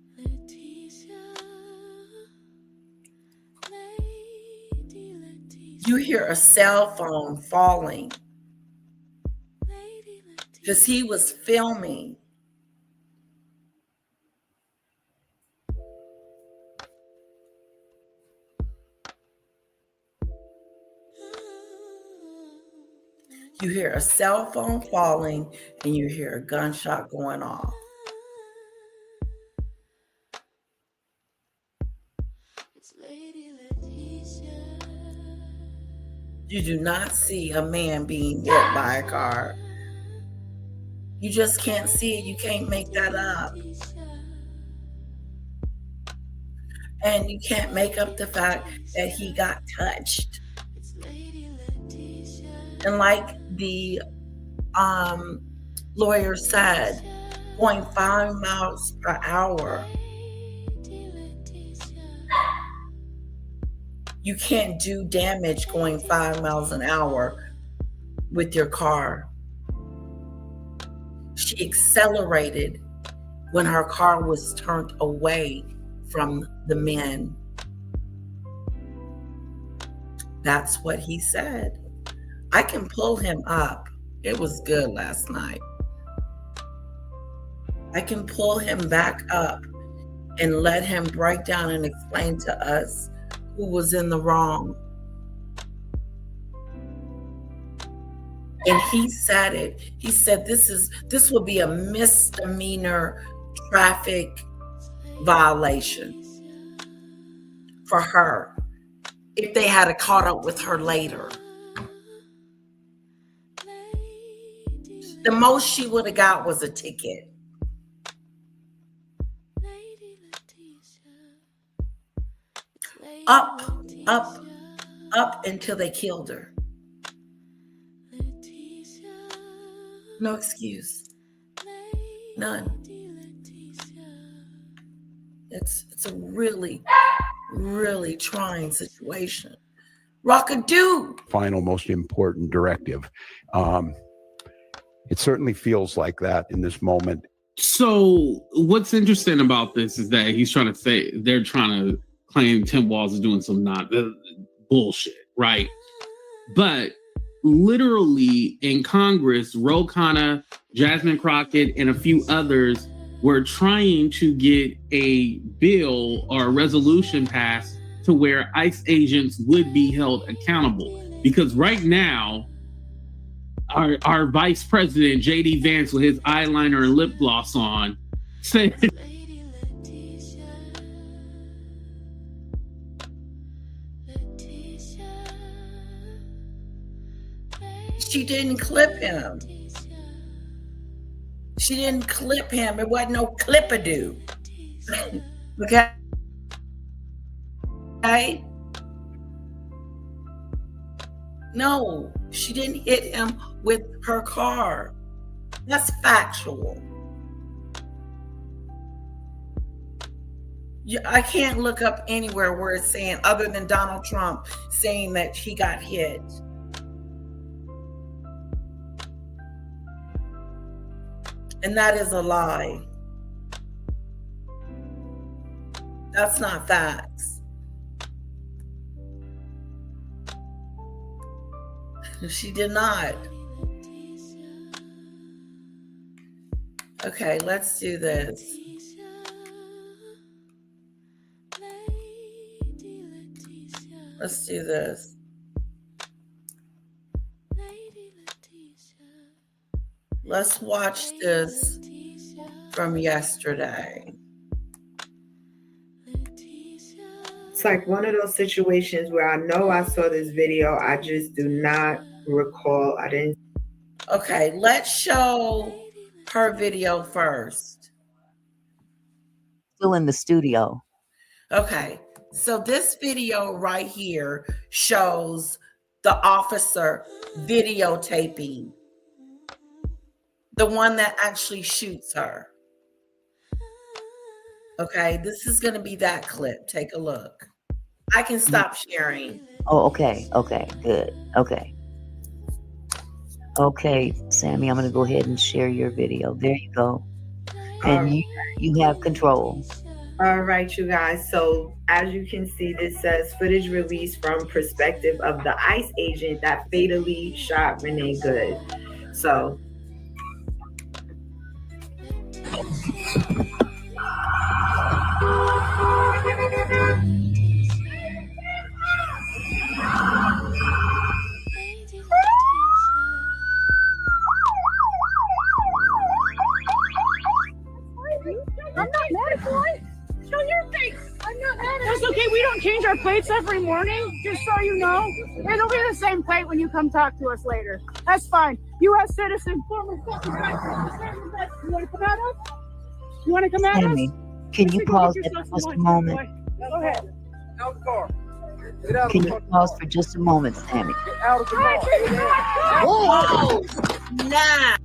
You hear a cell phone falling because he was filming. You hear a cell phone falling and you hear a gunshot going off. You do not see a man being hit by a car. You just can't see it. You can't make that up. And you can't make up the fact that he got touched. And like the lawyer said, 0.5 miles per hour. You can't do damage going 5 miles an hour with your car. She accelerated when her car was turned away from the men. That's what he said. I can pull him up. It was good last night. I can pull him back up and let him break down and explain to us who was in the wrong. And he said it. He said this will be a misdemeanor traffic violation for her if they had caught up with her later. The most she would have got was a ticket. Up until they killed her. No excuse. None. It's a really, really trying situation. Rockadoo. Final, most important directive. It certainly feels like that in this moment. So what's interesting about this is that they're trying to claim Tim Walz is doing some bullshit, right? But literally in Congress, Ro Khanna, Jasmine Crockett, and a few others were trying to get a bill or a resolution passed to where ICE agents would be held accountable. Because right now, our vice president, J.D. Vance, with his eyeliner and lip gloss on, said She didn't clip him. She didn't clip him. It wasn't no clip-a-doo. Okay? No, she didn't hit him with her car. That's factual. I can't look up anywhere where it's saying, other than Donald Trump saying that he got hit. And that is a lie. That's not facts. She did not. Okay, let's do this. Let's do this. Let's watch this from yesterday. It's like one of those situations where I know I saw this video. I just do not recall. I didn't. Okay, let's show her video first. Still in the studio. Okay, so this video right here shows the officer videotaping, the one that actually shoots her. Okay, this is going to be that clip. Take a look. I can stop sharing. Oh, okay. Okay, good. Okay. Okay, Sammy, I'm going to go ahead and share your video. There you go. And you have control. All right, you guys. So as you can see, this says footage released from perspective of the ICE agent that fatally shot Renee Good. So I'm not mad at you. Show your face. I'm not mad at you. That's okay. We don't change our plates every morning, just so you know. It'll be the same plate when you come talk to us later. That's fine. U.S. citizen, former. You want to come at us? You want to come at us? Sammy, can you pause for just a moment? Go ahead. Out the car. Can you pause for just a moment, Sammy? Out of the car. Whoa! Nah.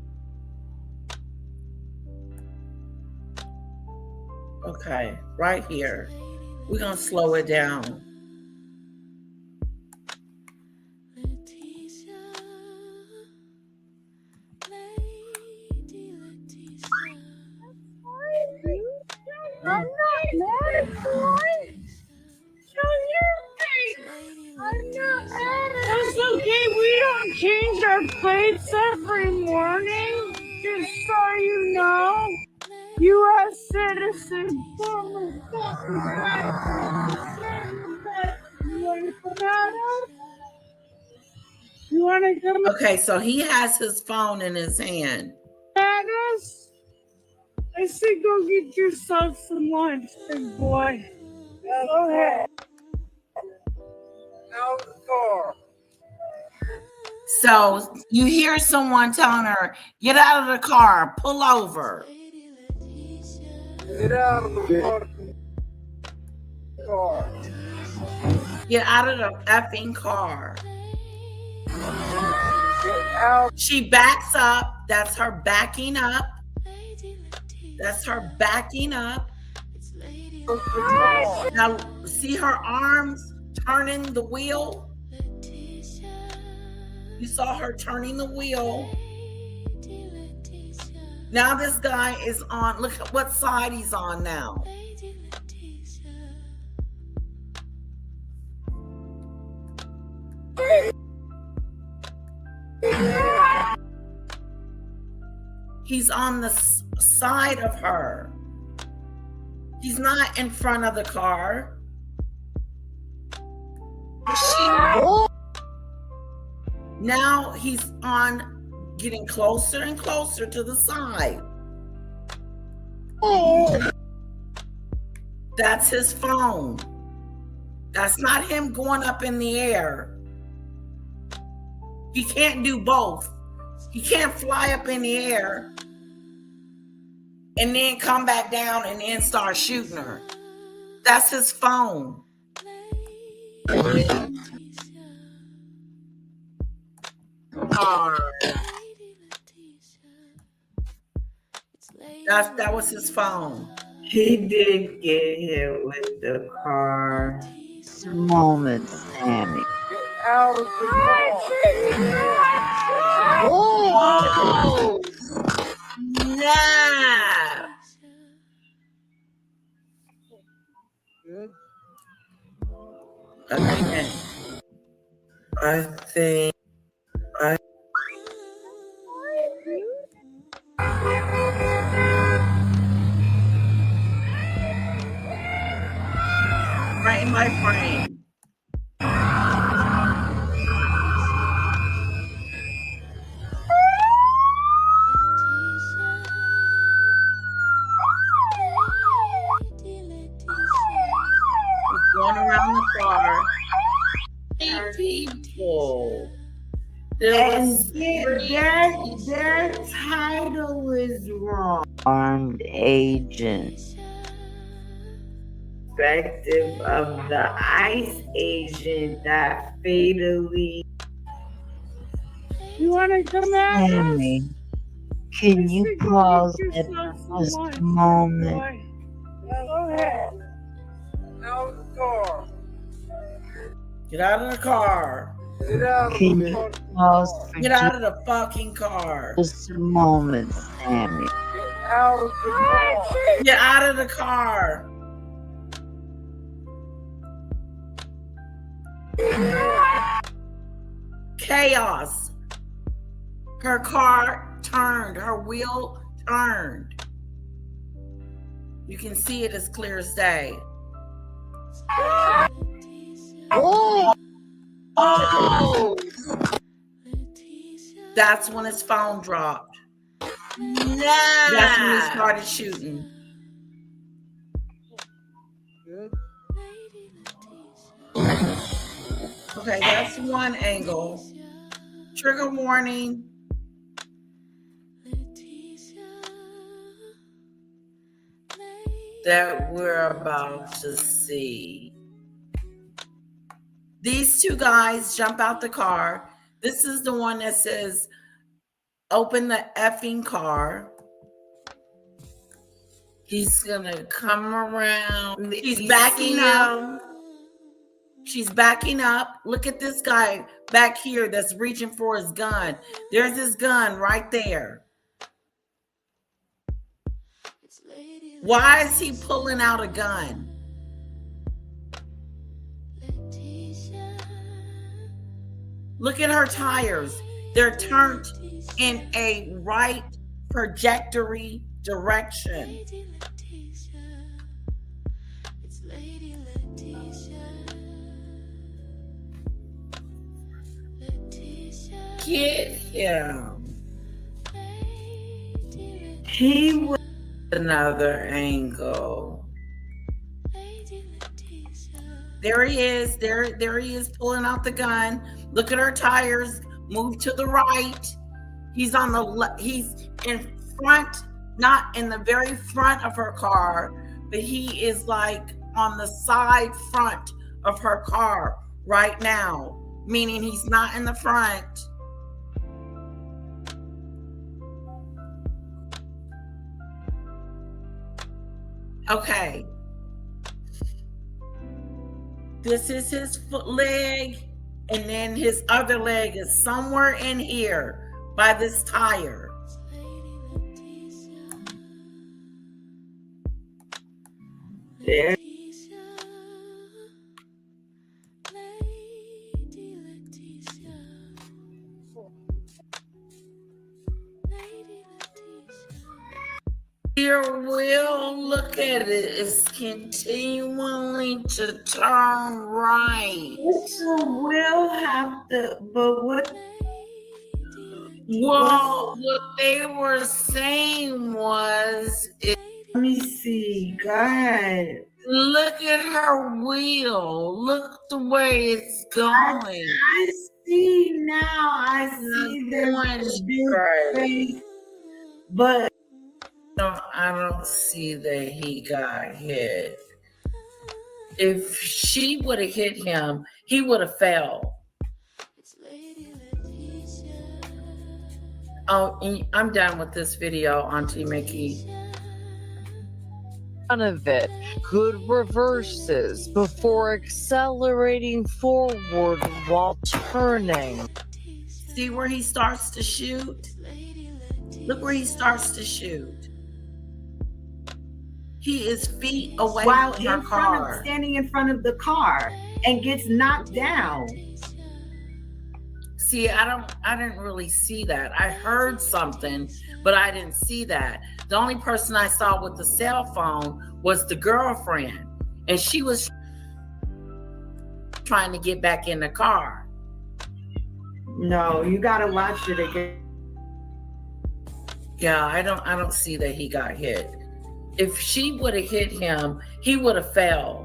Okay, right here. We're going to slow it down. I'm not mad at you. Show your face. I'm not mad at you. That's okay. We don't change our plates every morning, just so you know. U.S. citizen. You want to come at us? You want to come Okay, so he has his phone in his hand. at us? I say go get yourself some lunch, big boy. Go ahead. Out the door. So you hear someone telling her, get out of the car, pull over. Get out of the car. Get out of the effing car. Get out. She backs up. That's her backing up. That's her backing up. Now, see her arms turning the wheel? You saw her turning the wheel. Now this guy is on, look at what side he's on now. He's on the side of her. He's not in front of the car. Now he's on, getting closer and closer to the side. That's his phone. That's not him going up in the air. He can't do both. He can't fly up in the air and then come back down and then start shooting her. That's his phone. That was his phone. He did get hit with the car. Moment, Sammy. Oh! Nah. Okay. I think frame by frame. He's going around the car. People. And their title is wrong. Armed agent. Perspective of the ICE agent that fatally. You want to come at Sammy, can you pause it for just a moment? Go ahead. Out of the car. Get out of the car. Get out of Can the you car. pause for Get out of the fucking car. just a moment, Sammy? Out of the car. Get out of the car. Chaos. Her car turned. Her wheel turned. You can see it as clear as day. Oh! Oh! That's when his phone dropped. Nah. That's when he started shooting. Okay, that's one angle. Trigger warning. That we're about to see. These two guys jump out the car. This is the one that says, open the effing car. He's gonna come around. He's backing up. She's backing up. Look at this guy back here that's reaching for his gun. There's his gun right there. Why is he pulling out a gun? Look at her tires. They're turned in a right trajectory direction. Get him. He was another angle. There he is. There he is pulling out the gun. Look at her tires. Move to the right. He's on the left. He's in front, not in the very front of her car, but he is like on the side front of her car right now, meaning he's not in the front. Okay. This is his leg, and then his other leg is somewhere in here by this tire. There. Your wheel, look at it, is continually to turn right. So we'll have to, but what? Well, what they were saying was, let me see. Go ahead. Look at her wheel. Look the way it's going. I see now. I see Going big straight. face, but No, I don't see that he got hit. If she would have hit him, he would have fell. Oh, I'm done with this video, Auntie Mickey. None of it. Good reverses before accelerating forward while turning. See where he starts to shoot? Look where he starts to shoot. He is feet away while from her in front car. of standing in front of the car and gets knocked down. See, I didn't really see that. I heard something, but I didn't see that. The only person I saw with the cell phone was the girlfriend, and she was trying to get back in the car. No, you gotta watch it again. Yeah, I don't see that he got hit. If she would have hit him, he would have fell.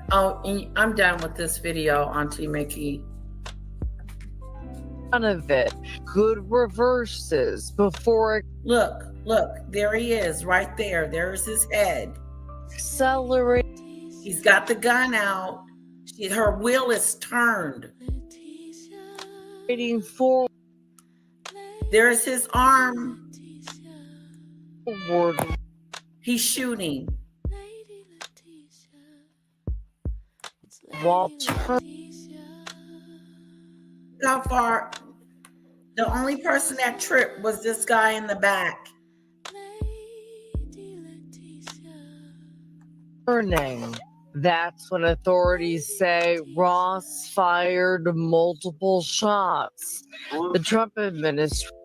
Oh, I'm done with this video, Auntie Mickey. None of it. Good reverses before. Look, there he is, right there. There's his head. Accelerate. He's got the gun out. Her wheel is turned. Forward. There's his arm. Forward. He's shooting. While turning. How far? The only person that tripped was this guy in the back. Turning. That's when authorities say Ross fired multiple shots. The Trump administration.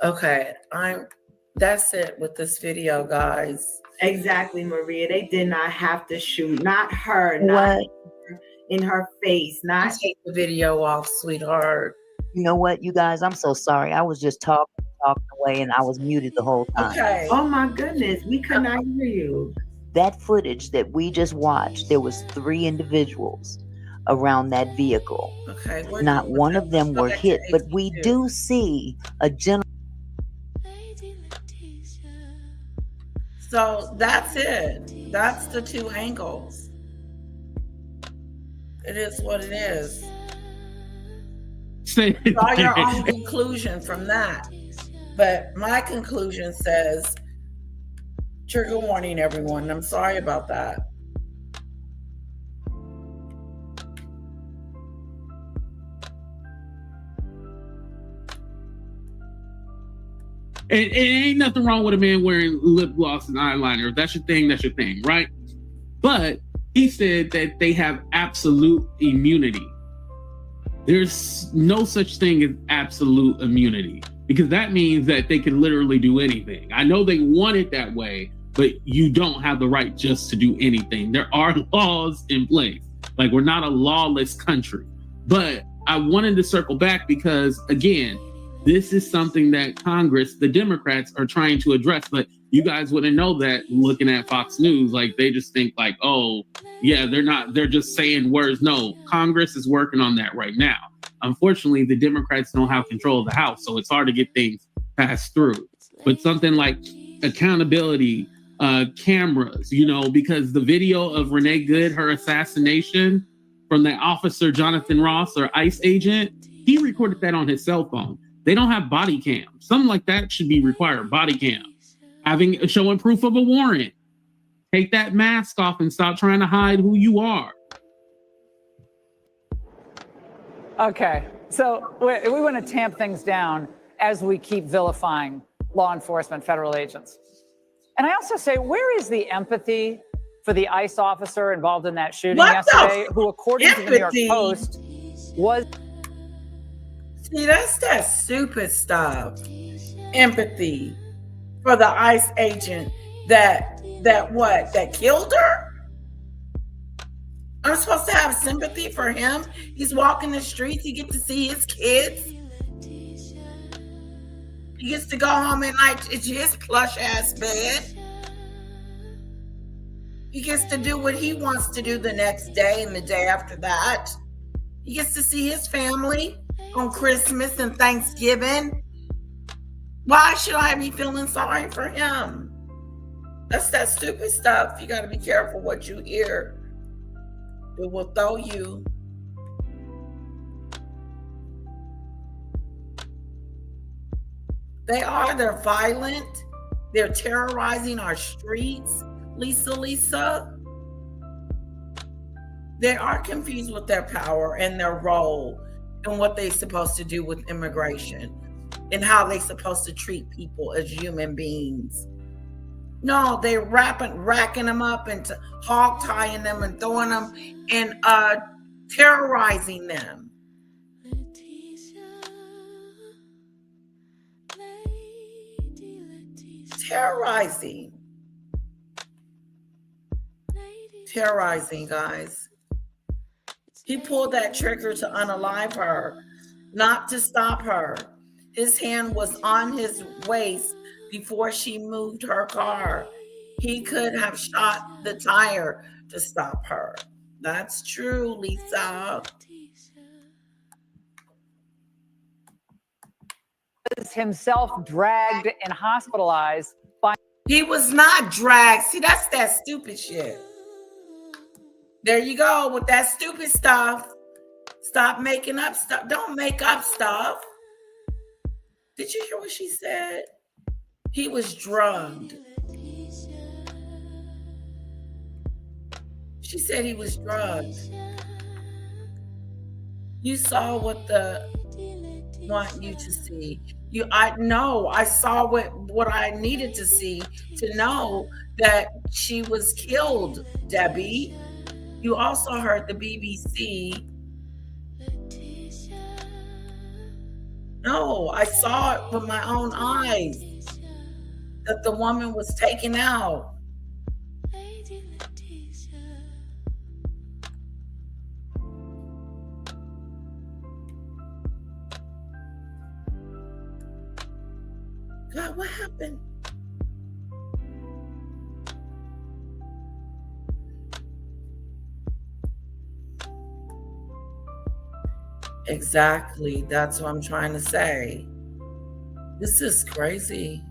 Okay, that's it with this video, guys. Exactly, Maria. They did not have to shoot. Not her. Not in her face. Not take the video off, sweetheart. You know what, you guys? I'm so sorry. I was just talking away and I was muted the whole time. Okay. Oh my goodness. We could not hear you. That footage that we just watched, there was 3 individuals around that vehicle. Okay. Not one of them were hit, but we do see a gentleman. So that's it. That's the 2 angles. It is what it is. Draw your own conclusion from that. But my conclusion says, trigger warning, everyone. I'm sorry about that. It ain't nothing wrong with a man wearing lip gloss and eyeliner. If that's your thing, that's your thing, right? But he said that they have absolute immunity. There's no such thing as absolute immunity, because that means that they can literally do anything. I know they want it that way, but you don't have the right just to do anything. There are laws in place. Like, we're not a lawless country. But I wanted to circle back because, again, this is something that Congress, the Democrats, are trying to address. But you guys wouldn't know that looking at Fox News. Like, they just think like, oh, yeah, they're just saying words. No, Congress is working on that right now. Unfortunately, the Democrats don't have control of the House, so it's hard to get things passed through. But something like accountability, cameras, because the video of Renee Good, her assassination from that officer, Jonathan Ross, or ICE agent, he recorded that on his cell phone. They don't have body cam. Something like that should be required, body cam. Showing proof of a warrant. Take that mask off and stop trying to hide who you are. Okay, so we want to tamp things down as we keep vilifying law enforcement, federal agents. And I also say, where is the empathy for the ICE officer involved in that shooting yesterday, who, according to the New York Post, was... See, that's that stupid stuff. Empathy for the ICE agent that killed her? I'm supposed to have sympathy for him? He's walking the streets, he gets to see his kids. He gets to go home at night to his plush ass bed. He gets to do what he wants to do the next day and the day after that. He gets to see his family on Christmas and Thanksgiving. Why should I be feeling sorry for him? That's that stupid stuff. You got to be careful what you hear. It will throw you. They're violent. They're terrorizing our streets. Lisa. They are confused with their power and their role and what they're supposed to do with immigration and how they're supposed to treat people as human beings. No, they're racking them up and hog tying them and throwing them and terrorizing them. Terrorizing, guys. He pulled that trigger to unalive her, not to stop her. His hand was on his waist before she moved her car. He could have shot the tire to stop her. That's true, Lisa. Himself dragged and hospitalized by. He was not dragged. See, that's that stupid shit. There you go with that stupid stuff. Stop making up stuff. Don't make up stuff. Did you hear what she said? He was drugged. She said he was drugged. You saw what the want you to see. I saw what I needed to see to know that she was killed, Debbie. You also heard the BBC. No, I saw it with my own eyes that the woman was taken out. God, what happened? Exactly. That's what I'm trying to say. This is crazy.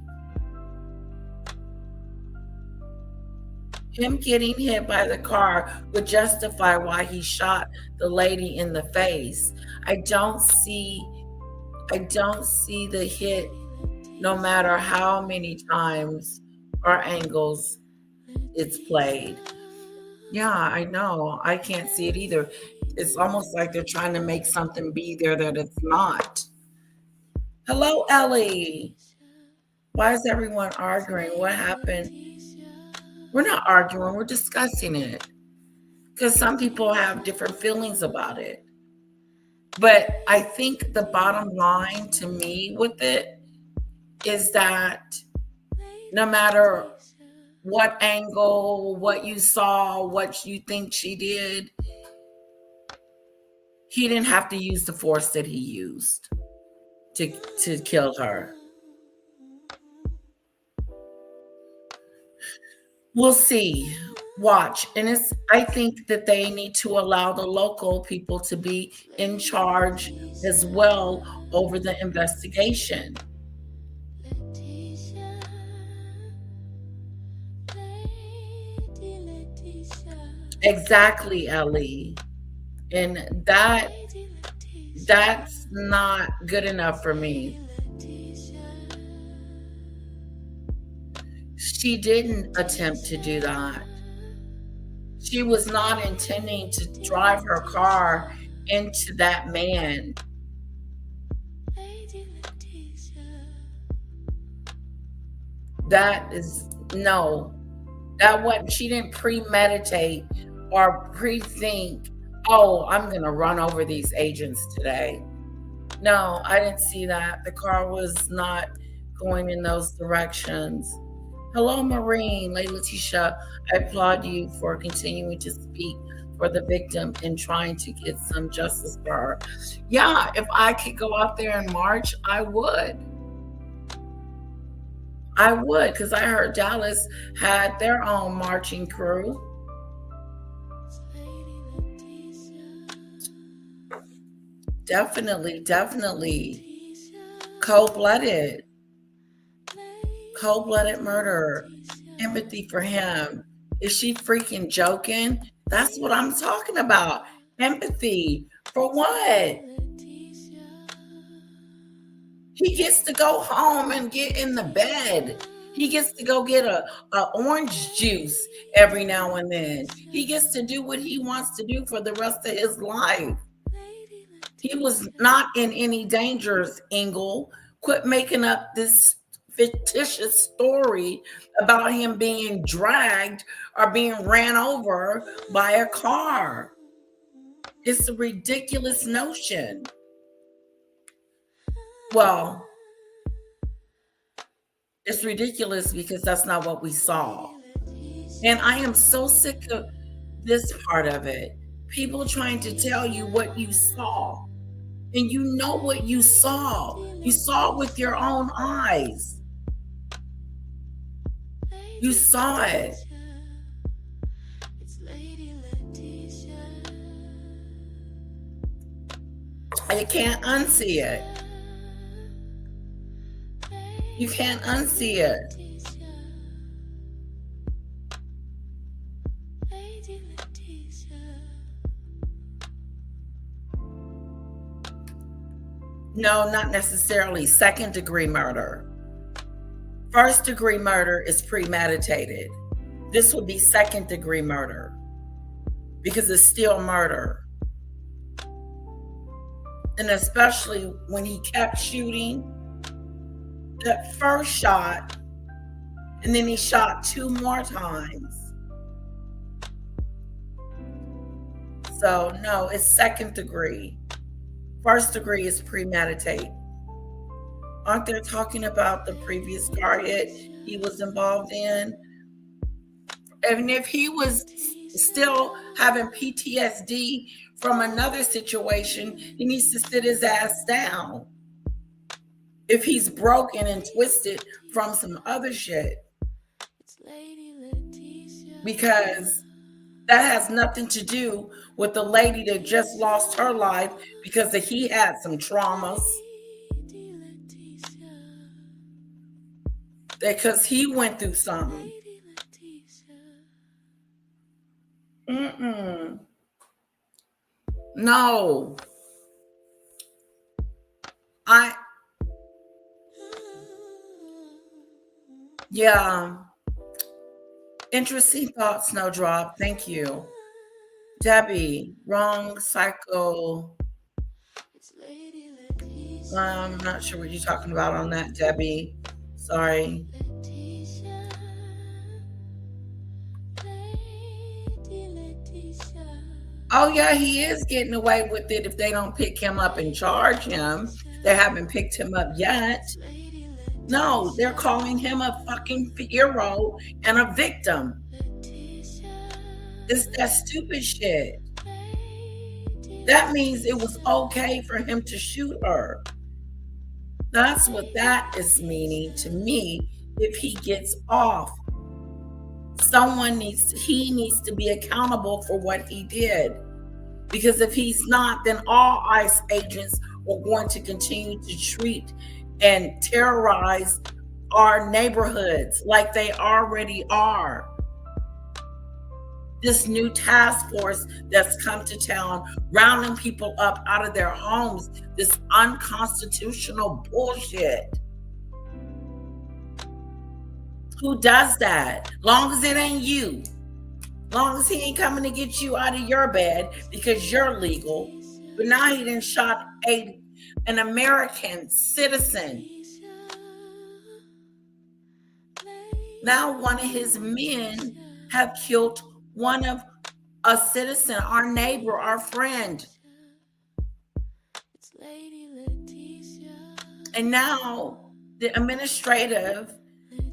Him getting hit by the car would justify why he shot the lady in the face. I don't see the hit, no matter how many times or angles it's played. Yeah, I know. I can't see it either. It's almost like they're trying to make something be there that it's not. Hello, Ellie. Why is everyone arguing? What happened? We're not arguing. We're discussing it. Because some people have different feelings about it. But I think the bottom line to me with it is that no matter what angle, what you saw, what you think she did, he didn't have to use the force that he used to kill her. We'll see. Watch. And I think that they need to allow the local people to be in charge as well over the investigation. Exactly, Ellie. And that's not good enough for me. She didn't attempt to do that. She was not intending to drive her car into that man. That is, no. That wasn't, she didn't premeditate or pre-think, oh, I'm going to run over these agents today. No, I didn't see that. The car was not going in those directions. Hello, Maureen. Lady Letitia, I applaud you for continuing to speak for the victim and trying to get some justice for her. Yeah, if I could go out there and march, I would. I would, because I heard Dallas had their own marching crew. Definitely, definitely. Cold-blooded. Cold-blooded murder. Empathy for him. Is she freaking joking? That's what I'm talking about. Empathy. For what? He gets to go home and get in the bed. He gets to go get a orange juice every now and then. He gets to do what he wants to do for the rest of his life. He was not in any dangers, Engel. Quit making up this fictitious story about him being dragged or being ran over by a car. It's a ridiculous notion. Well, it's ridiculous because that's not what we saw. And I am so sick of this part of it. People trying to tell you what you saw. And you know what you saw. You saw it with your own eyes. You saw it. You can't unsee it. You can't unsee it. No, not necessarily. Second-degree murder. First-degree murder is premeditated. This would be second-degree murder because it's still murder. And especially when he kept shooting that first shot, and then he shot 2 more times. So no, it's second degree. First degree is premeditate. Aren't they talking about the previous car hit he was involved in? And if he was still having PTSD from another situation, he needs to sit his ass down. If he's broken and twisted from some other shit. Because that has nothing to do with the lady that just lost her life because he had some traumas. Because he went through something. No. Yeah. Interesting thought, Snowdrop. Thank you. Debbie, wrong cycle. I'm not sure what you're talking about on that, Debbie. Sorry. Oh, yeah, he is getting away with it if they don't pick him up and charge him. They haven't picked him up yet. No, they're calling him a fucking hero and a victim. It's that stupid shit. That means it was okay for him to shoot her. That's what that is meaning to me. If he gets off, he needs to be accountable for what he did. Because if he's not, then all ICE agents are going to continue to treat and terrorize our neighborhoods like they already are. This new task force that's come to town, rounding people up out of their homes, this unconstitutional bullshit. Who does that? Long as it ain't you. Long as he ain't coming to get you out of your bed because you're legal. But now he done shot an American citizen. Now one of his men have killed one of a citizen, our neighbor, our friend. And now the administrative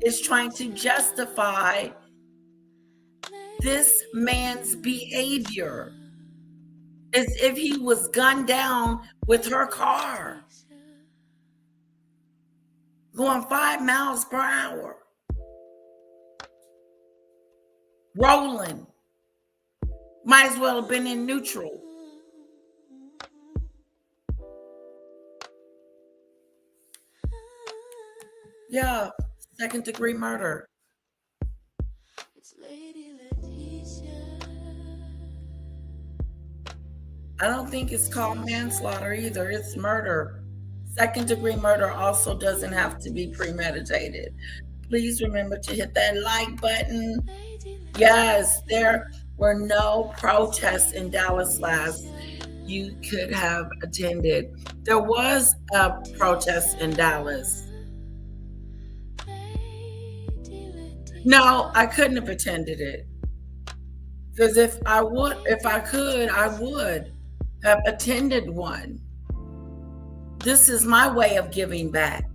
is trying to justify this man's behavior as if he was gunned down with her car. going 5 miles per hour, rolling. Might as well have been in neutral. Yeah, second-degree murder. I don't think it's called manslaughter either. It's murder. Second-degree murder also doesn't have to be premeditated. Please remember to hit that like button. Yes, there were no protests in Dallas last you could have attended. There was a protest in Dallas. No, I couldn't have attended it. Because if I could, I would have attended one. This is my way of giving back.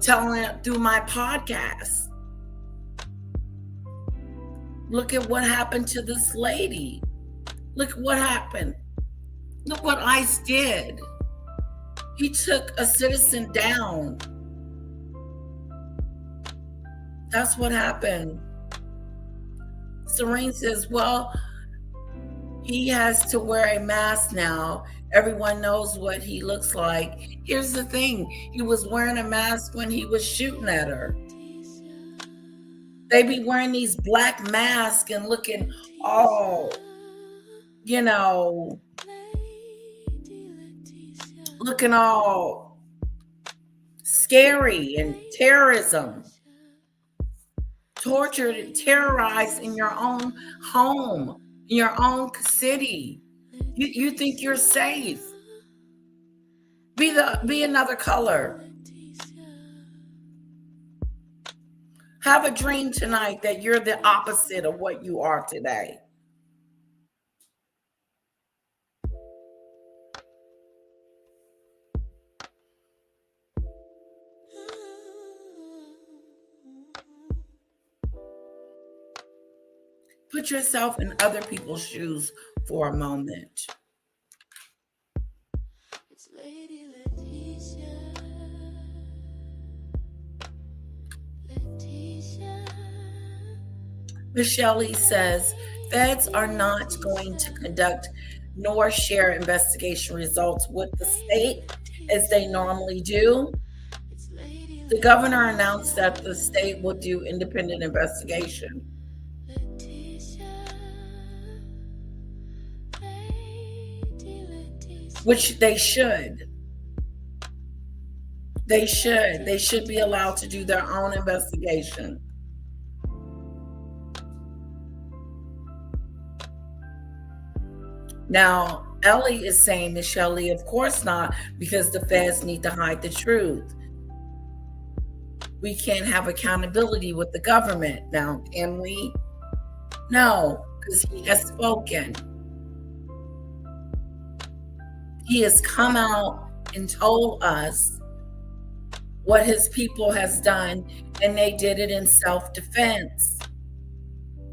Telling it through my podcast. Look at what happened to this lady. Look what happened. Look what ICE did. He took a citizen down. That's what happened. Serene says, well, he has to wear a mask now. Everyone knows what he looks like. Here's the thing. He was wearing a mask when he was shooting at her. They be wearing these black masks and looking all, looking all scary and terrorism. Tortured and terrorized in your own home, in your own city. You think you're safe. Be another color. Have a dream tonight that you're the opposite of what you are today. Put yourself in other people's shoes for a moment. Michelle says, feds are not going to conduct nor share investigation results with the state as they normally do. The governor announced that the state will do independent investigation. Which they should. They should. They should be allowed to do their own investigation. Now, Ellie is saying, Michelle Lee, of course not, because the feds need to hide the truth. We can't have accountability with the government. Now, can we? No, because he has spoken. He has come out and told us what his people has done, and they did it in self-defense.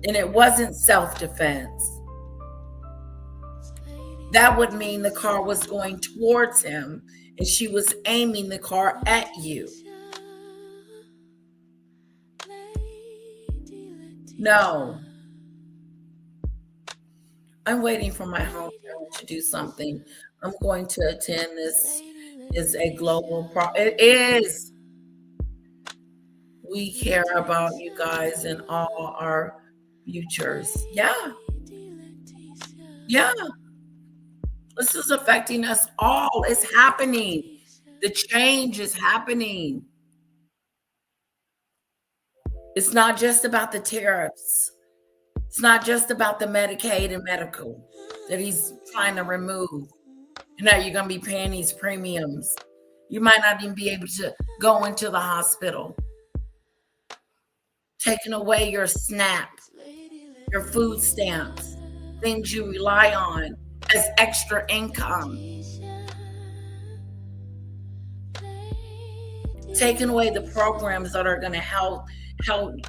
And it wasn't self-defense. That would mean the car was going towards him and she was aiming the car at you. No. I'm waiting for my hometown to do something. I'm going to attend. This is a global It is. We care about you guys and all our futures. Yeah. Yeah. This is affecting us all. It's happening. The change is happening. It's not just about the tariffs. It's not just about the Medicaid and medical that he's trying to remove. Now you're going to be paying these premiums. You might not even be able to go into the hospital. Taking away your SNAP, your food stamps, things you rely on as extra income. Taking away the programs that are going to help the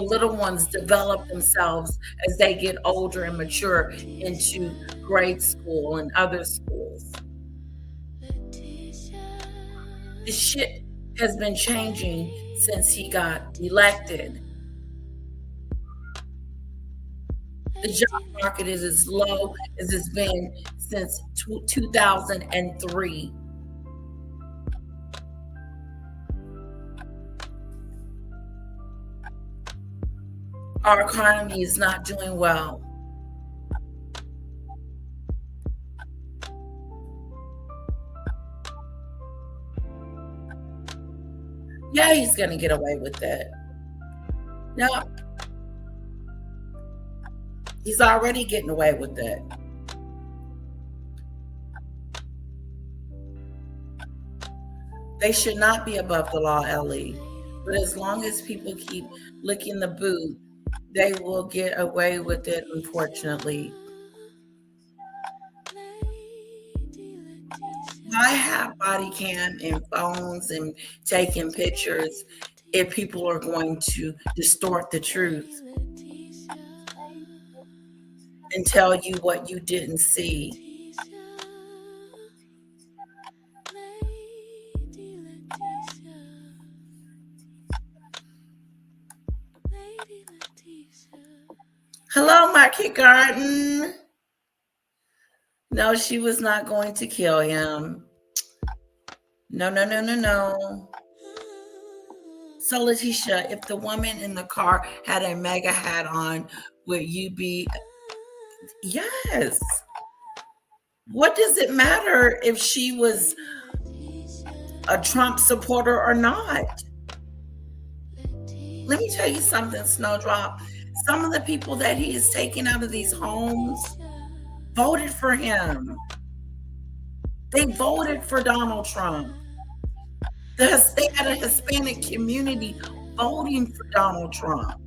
little ones develop themselves as they get older and mature into grade school and other schools. The shit has been changing since he got elected. The job market is as low as it's been since 2003. Our economy is not doing well. Yeah, he's going to get away with it. No, he's already getting away with it. They should not be above the law, Ellie. But as long as people keep licking the boot, they will get away with it, unfortunately. Why have body cam and phones and taking pictures if people are going to distort the truth and tell you what you didn't see? Hello, Market Garden. No, she was not going to kill him. No, no, no, no, no. So, Letitia, if the woman in the car had a mega hat on, would you be? Yes. What does it matter if she was a Trump supporter or not? Let me tell you something, Snowdrop. Some of the people that he is taking out of these homes voted for him. They voted for Donald Trump. They had a Hispanic community voting for Donald Trump.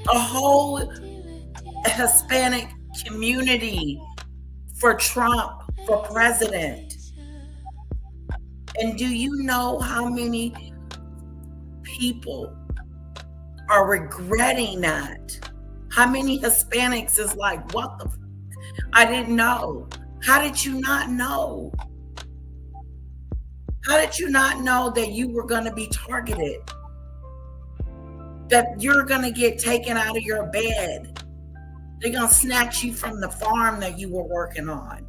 A whole Hispanic community for Trump for president. And do you know how many people are regretting that? How many Hispanics is like, what the? I didn't know. How did you not know? How did you not know that you were going to be targeted? That you're going to get taken out of your bed? They're going to snatch you from the farm that you were working on.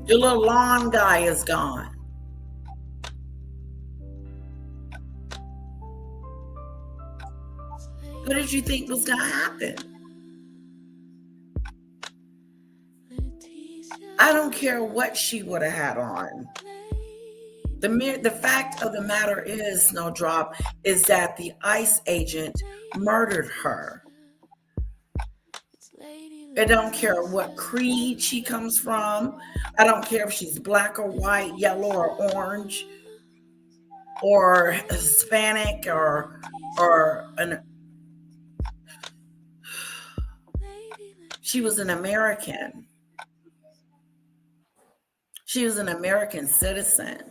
Your little lawn guy is gone. What did you think was going to happen? I don't care what she would have had on. The fact of the matter is, Snowdrop, is that the ICE agent murdered her. I don't care what creed she comes from. I don't care if she's black or white, yellow or orange, or Hispanic or an. She was an American. She was an American citizen.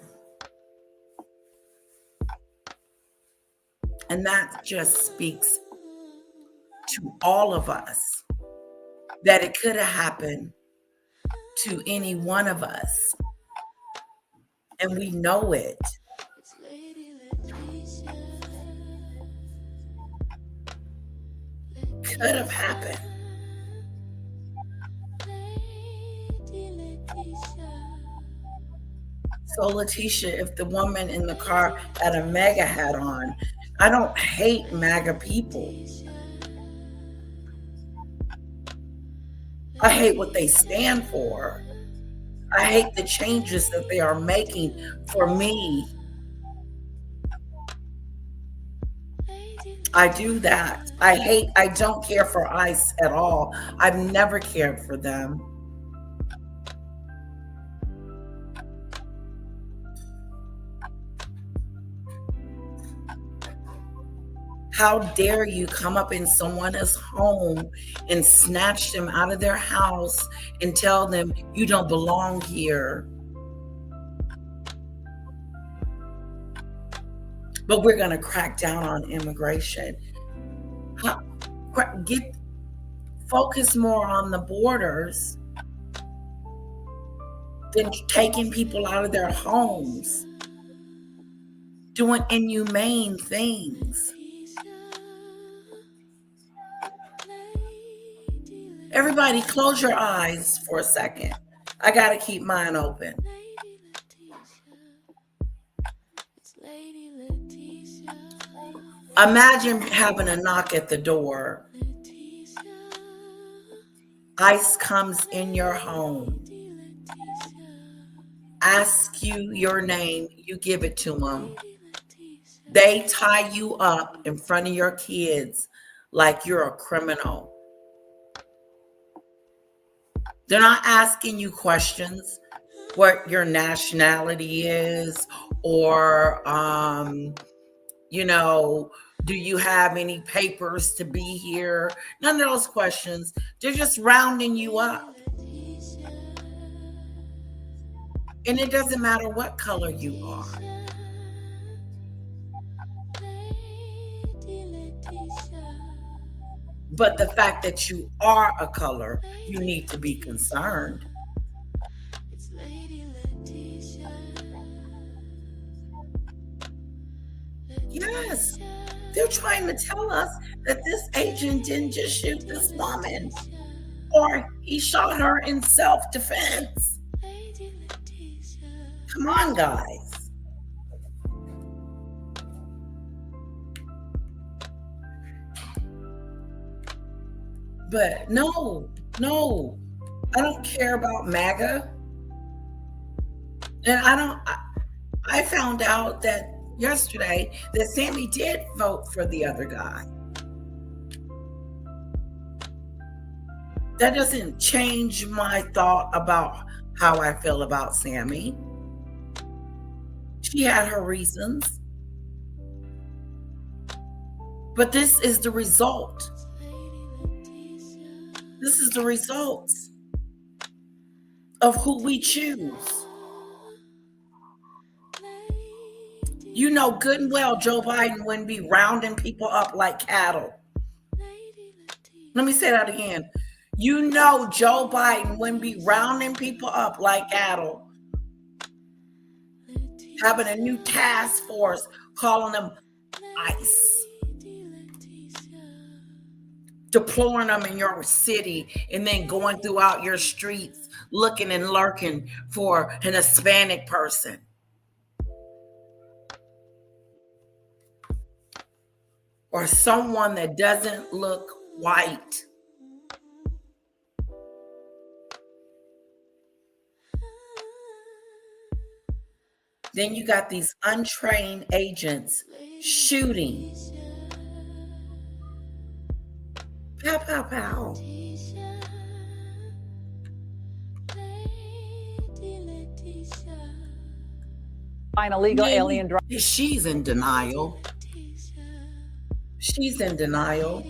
And that just speaks to all of us that it could have happened to any one of us. And we know it. Could have happened. So, Letitia, if the woman in the car had a MAGA hat on, I don't hate MAGA people. I hate what they stand for. I hate the changes that they are making for me. I do that. I don't care for ICE at all. I've never cared for them. How dare you come up in someone's home and snatch them out of their house and tell them you don't belong here? But we're going to crack down on immigration. Focus more on the borders then taking people out of their homes, doing inhumane things. Everybody, close your eyes for a second. I got to keep mine open. Imagine having a knock at the door. ICE comes in your home, asks you your name, you give it to them. They tie you up in front of your kids like you're a criminal. They're not asking you questions, what your nationality is, or, do you have any papers to be here? None of those questions. They're just rounding you up. And it doesn't matter what color you are. But the fact that you are a color, you need to be concerned. Yes, they're trying to tell us that this agent didn't just shoot this woman, or he shot her in self-defense. Come on, guys. But no, I don't care about MAGA. And I found out that yesterday that Sammy did vote for the other guy. That doesn't change my thought about how I feel about Sammy. She had her reasons. But this is the result. This is the results of who we choose. You know good and well Joe Biden wouldn't be rounding people up like cattle. Let me say that again. You know Joe Biden wouldn't be rounding people up like cattle. Having a new task force, calling them ICE. Deploying them in your city and then going throughout your streets looking and lurking for an Hispanic person. Or someone that doesn't look white. Then you got these untrained agents shooting. Pow, pow, pow. Find illegal alien drugs. She's in denial. She's in denial.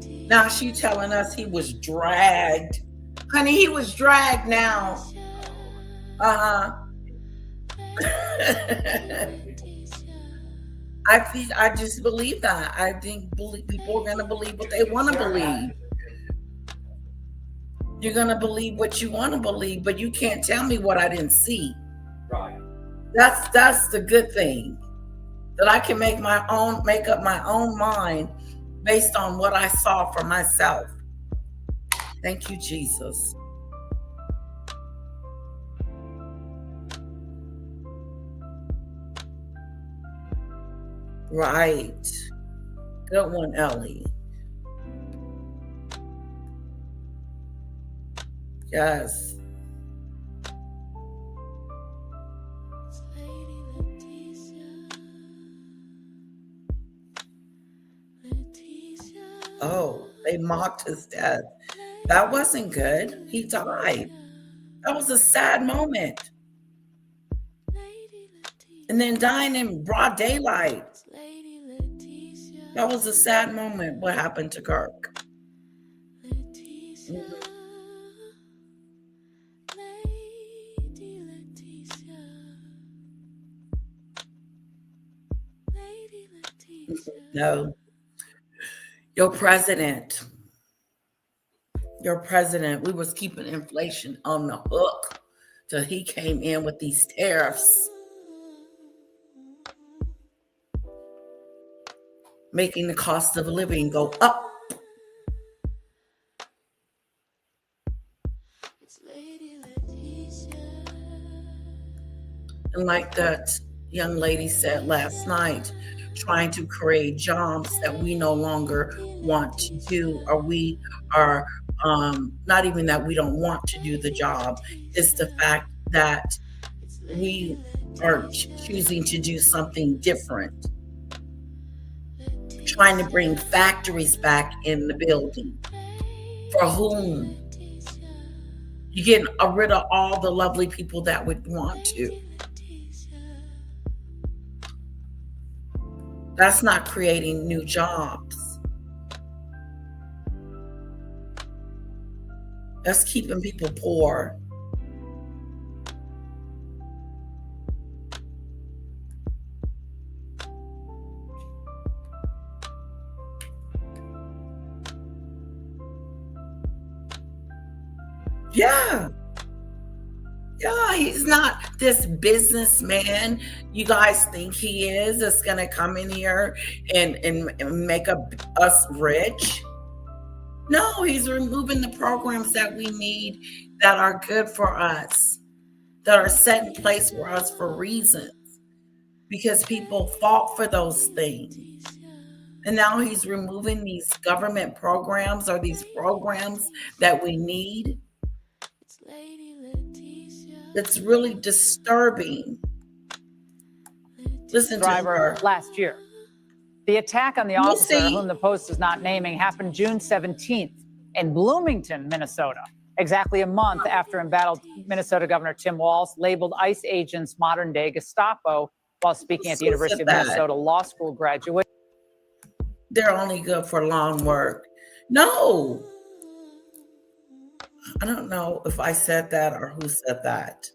Now she's telling us he was dragged. Honey, he was dragged now. I just believe that. I think people are going to believe what they want to believe. You're going to believe what you want to believe, but you can't tell me what I didn't see. Right. That's the good thing. That I can make up my own mind based on what I saw for myself. Thank you, Jesus. Right. Good one, Ellie. Yes. Oh, they mocked his death. That wasn't good. He died. That was a sad moment. And then dying in broad daylight. That was a sad moment. What happened to Kirk? Mm-hmm. No. Your president, we was keeping inflation on the hook. So he came in with these tariffs, making the cost of living go up. And like that young lady said last night, trying to create jobs that we no longer want to do, or we are not even that we don't want to do the job. It's the fact that we are choosing to do something different. Trying to bring factories back in the building. For whom? You're getting rid of all the lovely people that would want to. That's not creating new jobs. That's keeping people poor. Yeah. Yeah, he's not this businessman you guys think he is that's going to come in here and make us rich. No, he's removing the programs that we need that are good for us, that are set in place for us for reasons, because people fought for those things. And now he's removing these government programs or these programs that we need. It's really disturbing. Listen to her. Last year. The attack on the officer, whom the Post is not naming, happened June 17th in Bloomington, Minnesota, exactly a month after embattled Minnesota Governor Tim Walz labeled ICE agents modern-day Gestapo while speaking at the University of Minnesota Law School graduate. They're only good for lawn work. No. I don't know if I said that or who said that.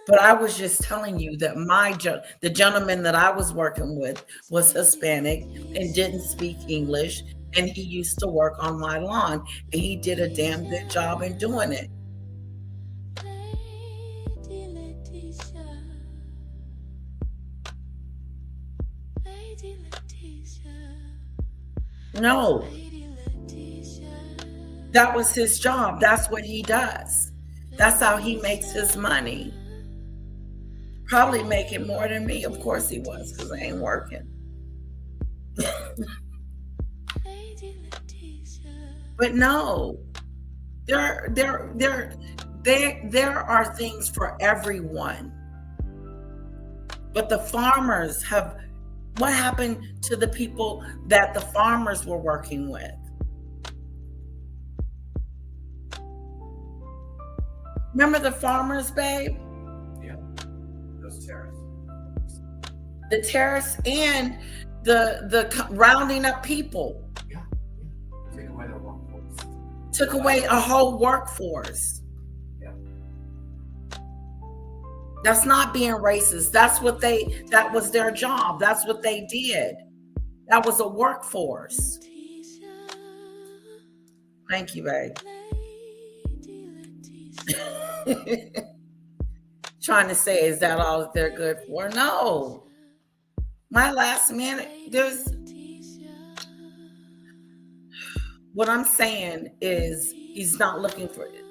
But I was just telling you that the gentleman that I was working with was Hispanic and didn't speak English, and he used to work on my lawn, and he did a damn good job in doing it. No. That was his job. That's what he does. That's how he makes his money. Probably making more than me. Of course he was, because I ain't working. But no, there are things for everyone. But the farmers have, what happened to the people that the farmers were working with? Remember the farmers, babe? Yeah, those terrorists. The terrorists and the rounding up people. Yeah. Take away their workforce. Took away a whole workforce. Yeah. That's not being racist. That was their job. That's what they did. That was a workforce. Thank you, babe. Trying to say, is that all they're good for? No. My last minute, what I'm saying is he's not looking for it.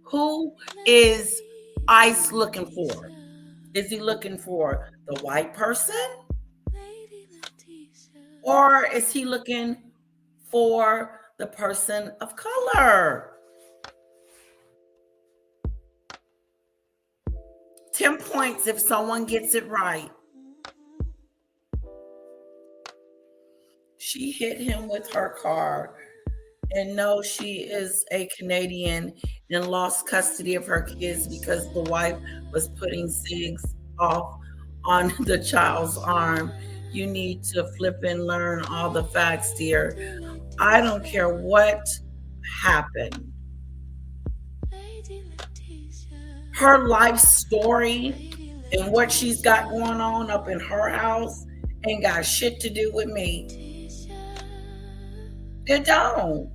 Who is ICE looking for? Is he looking for the white person? Or is he looking for the person of color? 10 points if someone gets it right. She hit him with her car. And no, she is a Canadian and lost custody of her kids because the wife was putting cigs off on the child's arm. You need to flip and learn all the facts, dear. I don't care what happened. Her life story and what she's got going on up in her house ain't got shit to do with me. It don't.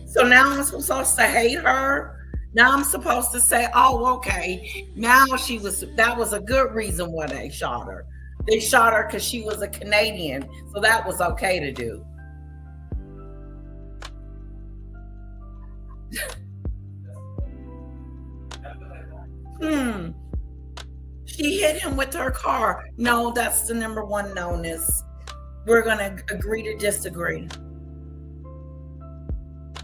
So now I'm supposed to hate her Now I'm supposed to say, oh, okay. Now that was a good reason why they shot her. They shot her because she was a Canadian. So that was okay to do. She hit him with her car. No, that's the number one knowness. We're going to agree to disagree.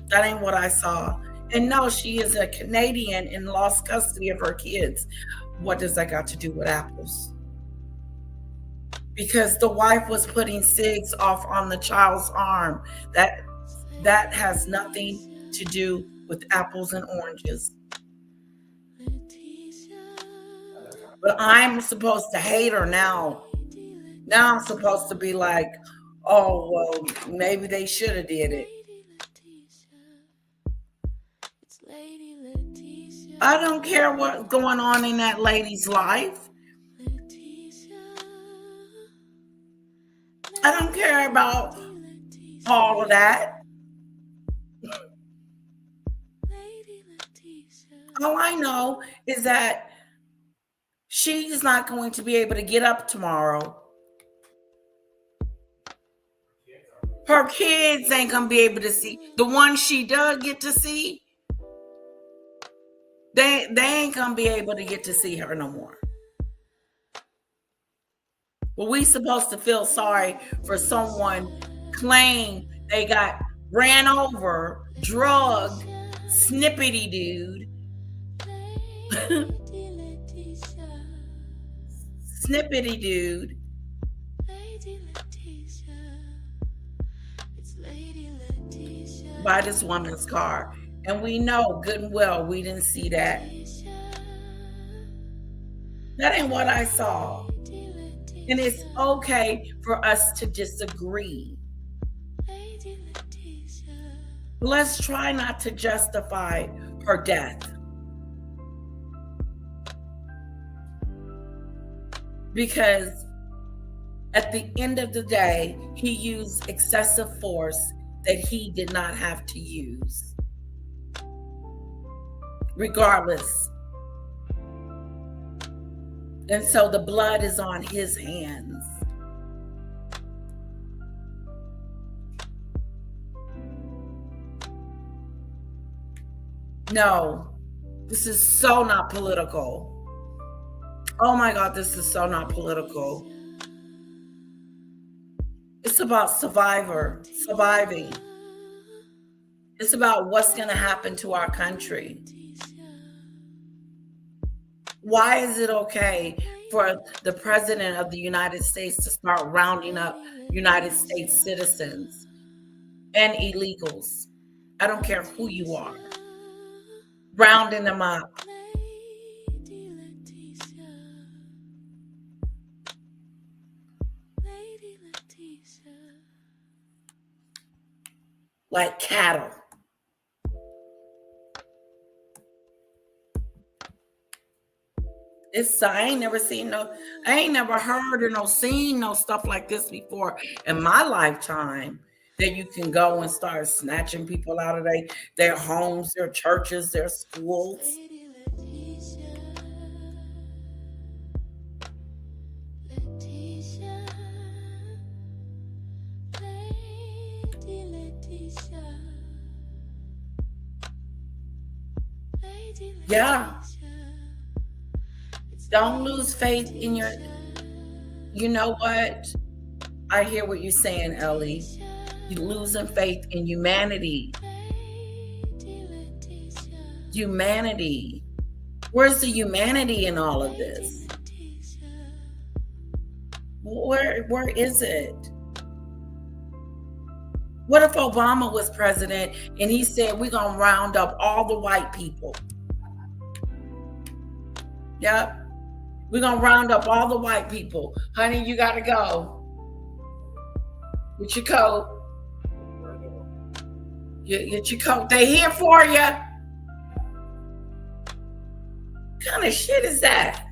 That ain't what I saw. And no, she is a Canadian and lost custody of her kids. What does that got to do with apples? Because the wife was putting cigs off on the child's arm. That has nothing to do with apples and oranges. But I'm supposed to hate her now. Now I'm supposed to be like, oh, well, maybe they should have did it. I don't care what's going on in that lady's life. I don't care about all of that. All I know is that she's not going to be able to get up tomorrow. Her kids ain't going to be able to see. The ones she does get to see, they ain't going to be able to get to see her no more. Well, we supposed to feel sorry for someone claim they got ran over, drugged, snippety dude. Snippety dude. By this woman's car. And we know good and well we didn't see that. That ain't what I saw. And it's okay for us to disagree. Let's try not to justify her death. Because at the end of the day, he used excessive force that he did not have to use. Regardless. And so the blood is on his hands. No, this is so not political. Oh my God, this is so not political. It's about surviving. It's about what's going to happen to our country. Why is it okay for the president of the United States to start rounding up United States citizens and illegals? I don't care who you are. Rounding them up. Like cattle. I ain't never heard or seen no stuff like this before in my lifetime, that you can go and start snatching people out of their homes, their churches, their schools. Yeah. Don't lose faith in your, you know what? I hear what you're saying, Ellie. You're losing faith in humanity. Humanity. Where's the humanity in all of this? Where is it? What if Obama was president and he said, we're going to round up all the white people? Yep. We're going to round up all the white people. Honey, you got to go. Get your coat. Get your coat. They here for you. What kind of shit is that?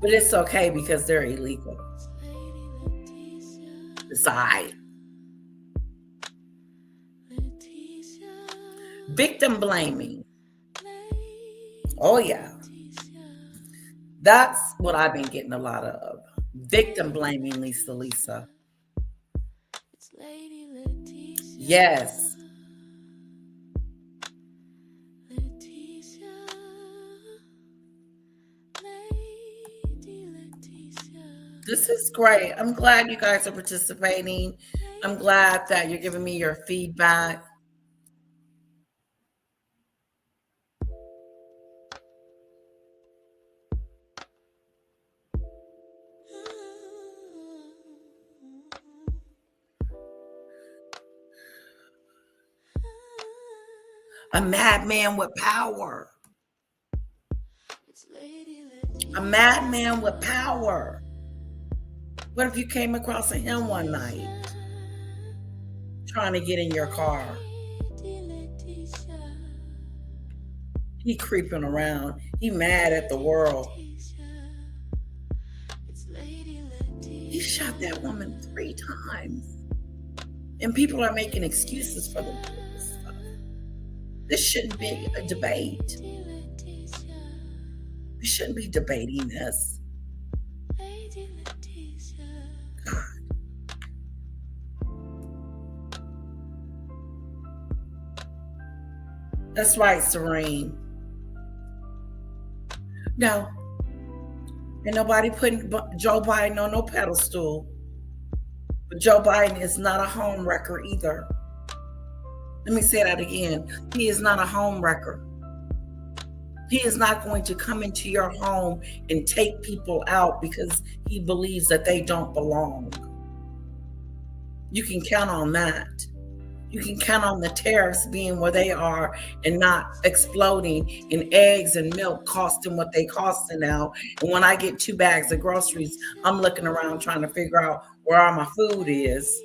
But it's okay because they're illegal. It's all right. Victim blaming. Oh, yeah. That's what I've been getting a lot of. Victim blaming, Lisa. Yes. This is great. I'm glad you guys are participating. I'm glad that you're giving me your feedback. A madman with power. A madman with power. What if you came across him one night trying to get in your car? He creeping around. He mad at the world. He shot that woman 3 times. And people are making excuses for the stuff. This shouldn't be a debate. We shouldn't be debating this. God. That's right, Serene. No. Ain't nobody putting Joe Biden on no pedestal. But Joe Biden is not a home wrecker either. Let me say that again. He is not a home wrecker. He is not going to come into your home and take people out because he believes that they don't belong. You can count on that. You can count on the tariffs being where they are and not exploding, and eggs and milk costing what they costing now. And when I get 2 bags of groceries, I'm looking around trying to figure out where all my food is.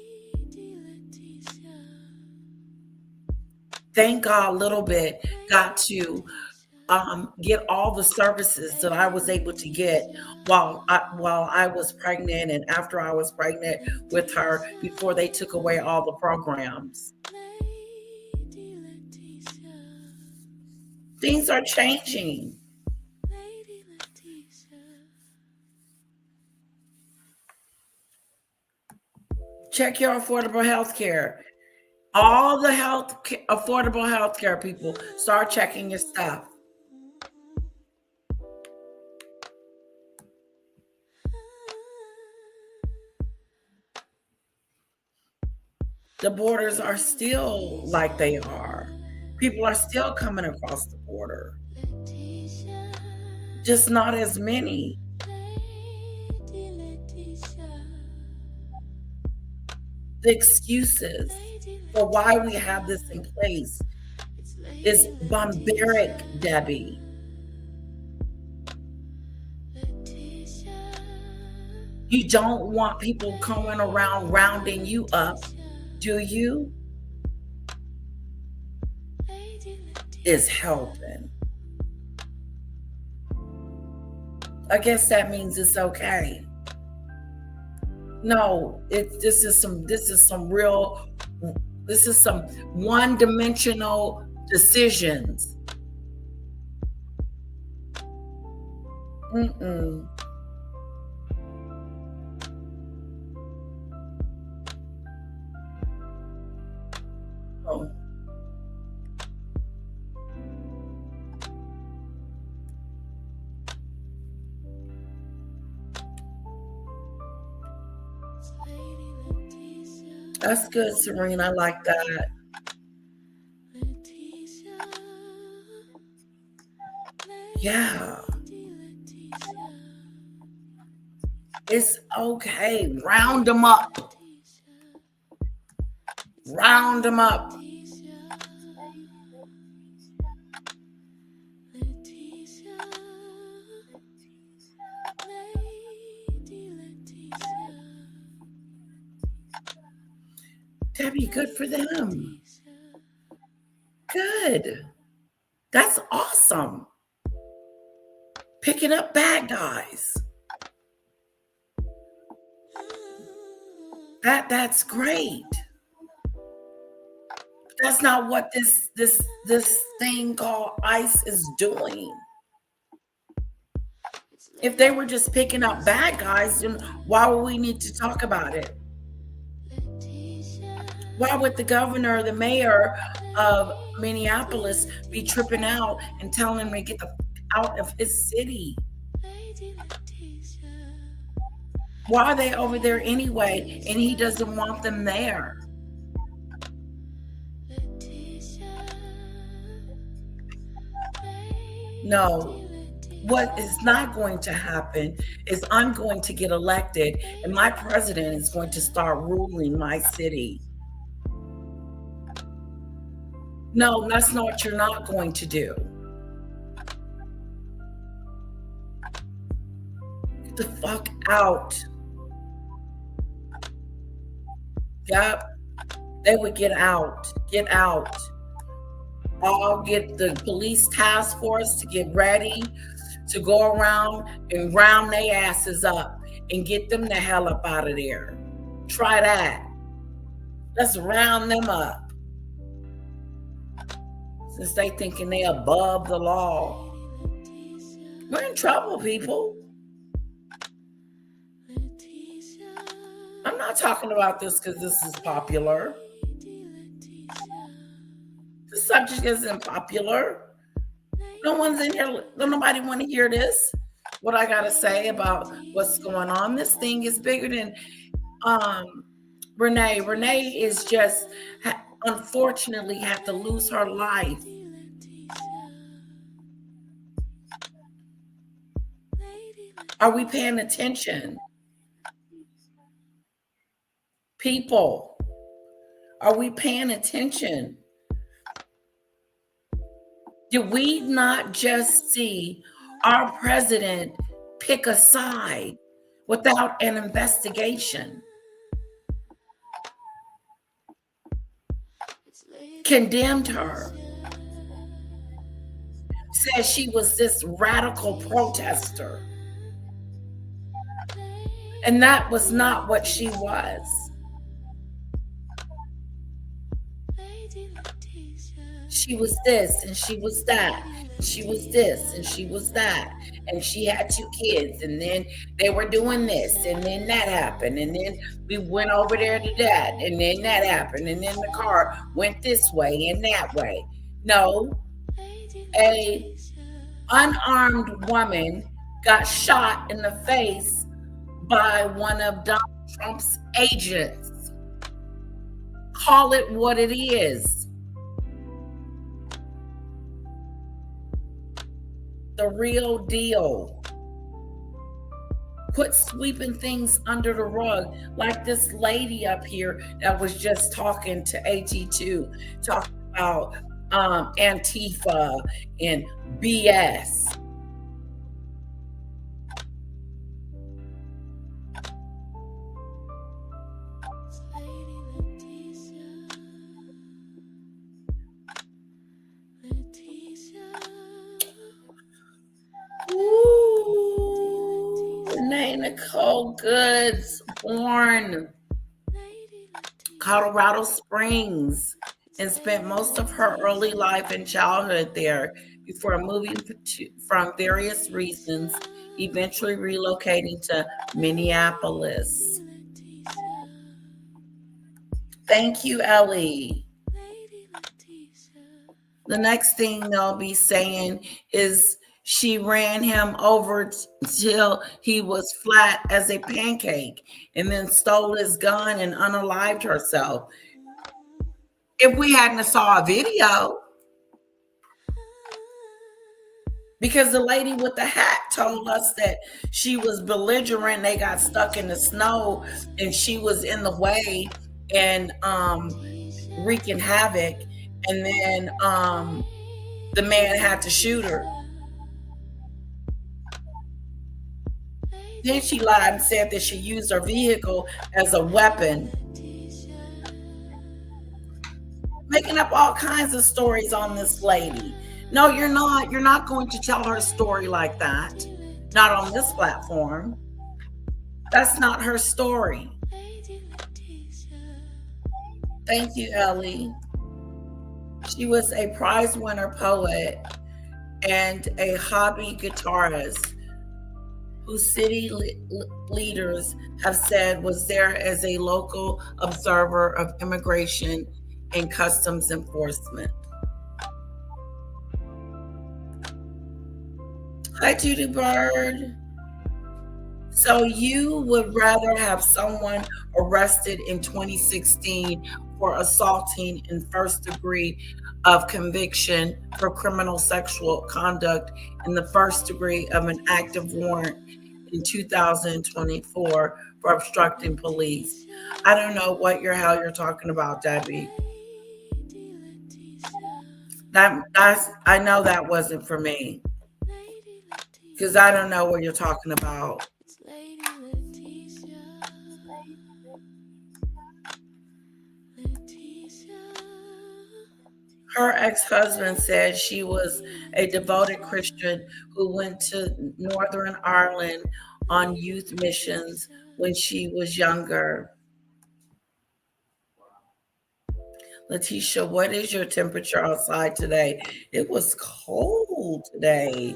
Thank God a little bit got to get all the services that I was able to get while I was pregnant and after I was pregnant with her before they took away all the programs. Things are changing. Check your affordable health care. All the affordable health care people, start checking your stuff. The borders are still like they are. People are still coming across the border. Just not as many. The excuses for why we have this in place is barbaric, Debbie. You don't want people coming around rounding you up, do you? Is helping. I guess that means it's okay. No, this is some one-dimensional decisions. Oh. That's good, Serene. I like that. Yeah. It's okay. Round them up. Round them up. Debbie, good for them. Good. That's awesome. Picking up bad guys. That's great. That's not what this thing called ICE is doing. If they were just picking up bad guys, then why would we need to talk about it? Why would the governor or the mayor of Minneapolis be tripping out and telling him to get the out of his city? Why are they over there anyway, and he doesn't want them there? No. What is not going to happen is I'm going to get elected and my president is going to start ruling my city. No, that's not what you're not going to do. Get the fuck out. Yep. They would get out. Get out. I'll get the police task force to get ready to go around and round their asses up and get them the hell up out of there. Try that. Let's round them up. Since they thinking they above the law. We're in trouble, people. I'm not talking about this because this is popular. The subject isn't popular. No one's in here. Don't nobody want to hear this. What I got to say about what's going on. This thing is bigger than Renee. Renee is just, unfortunately, had to lose her life. Are we paying attention? People, are we paying attention? Did we not just see our president pick a side without an investigation? Condemned her. Said she was this radical protester. And that was not what she was. She was this and she was that. She was this and she was that. And she had 2 kids. And then they were doing this. And then that happened. And then we went over there to that. And then that happened. And then the car went this way and that way. No. A unarmed woman got shot in the face by one of Donald Trump's agents. Call it what it is. The real deal. Quit sweeping things under the rug like this lady up here that was just talking to AT2, talking about Antifa and BS. Nicole Goods, born Colorado Springs, and spent most of her early life and childhood there before moving from various reasons, eventually relocating to Minneapolis. Thank you, Ellie. The next thing they'll be saying is she ran him over till he was flat as a pancake and then stole his gun and unalived herself. If we hadn't saw a video, because the lady with the hat told us that she was belligerent, they got stuck in the snow and she was in the way and wreaking havoc, and then the man had to shoot her. Then she lied and said that she used her vehicle as a weapon. Making up all kinds of stories on this lady. No, you're not. You're not going to tell her story like that. Not on this platform. That's not her story. Thank you, Ellie. She was a prize winner poet and a hobby guitarist who city leaders have said was there as a local observer of immigration and customs enforcement. Hi, Judy Bird. So you would rather have someone arrested in 2016 for assaulting in first degree of conviction for criminal sexual conduct in the first degree of an active warrant in 2024 for obstructing police. I don't know what hell you're talking about, Debbie. I know that wasn't for me, because I don't know what you're talking about. Her ex-husband said she was a devoted Christian who went to Northern Ireland on youth missions when she was younger. Letitia, what is your temperature outside today? It was cold today.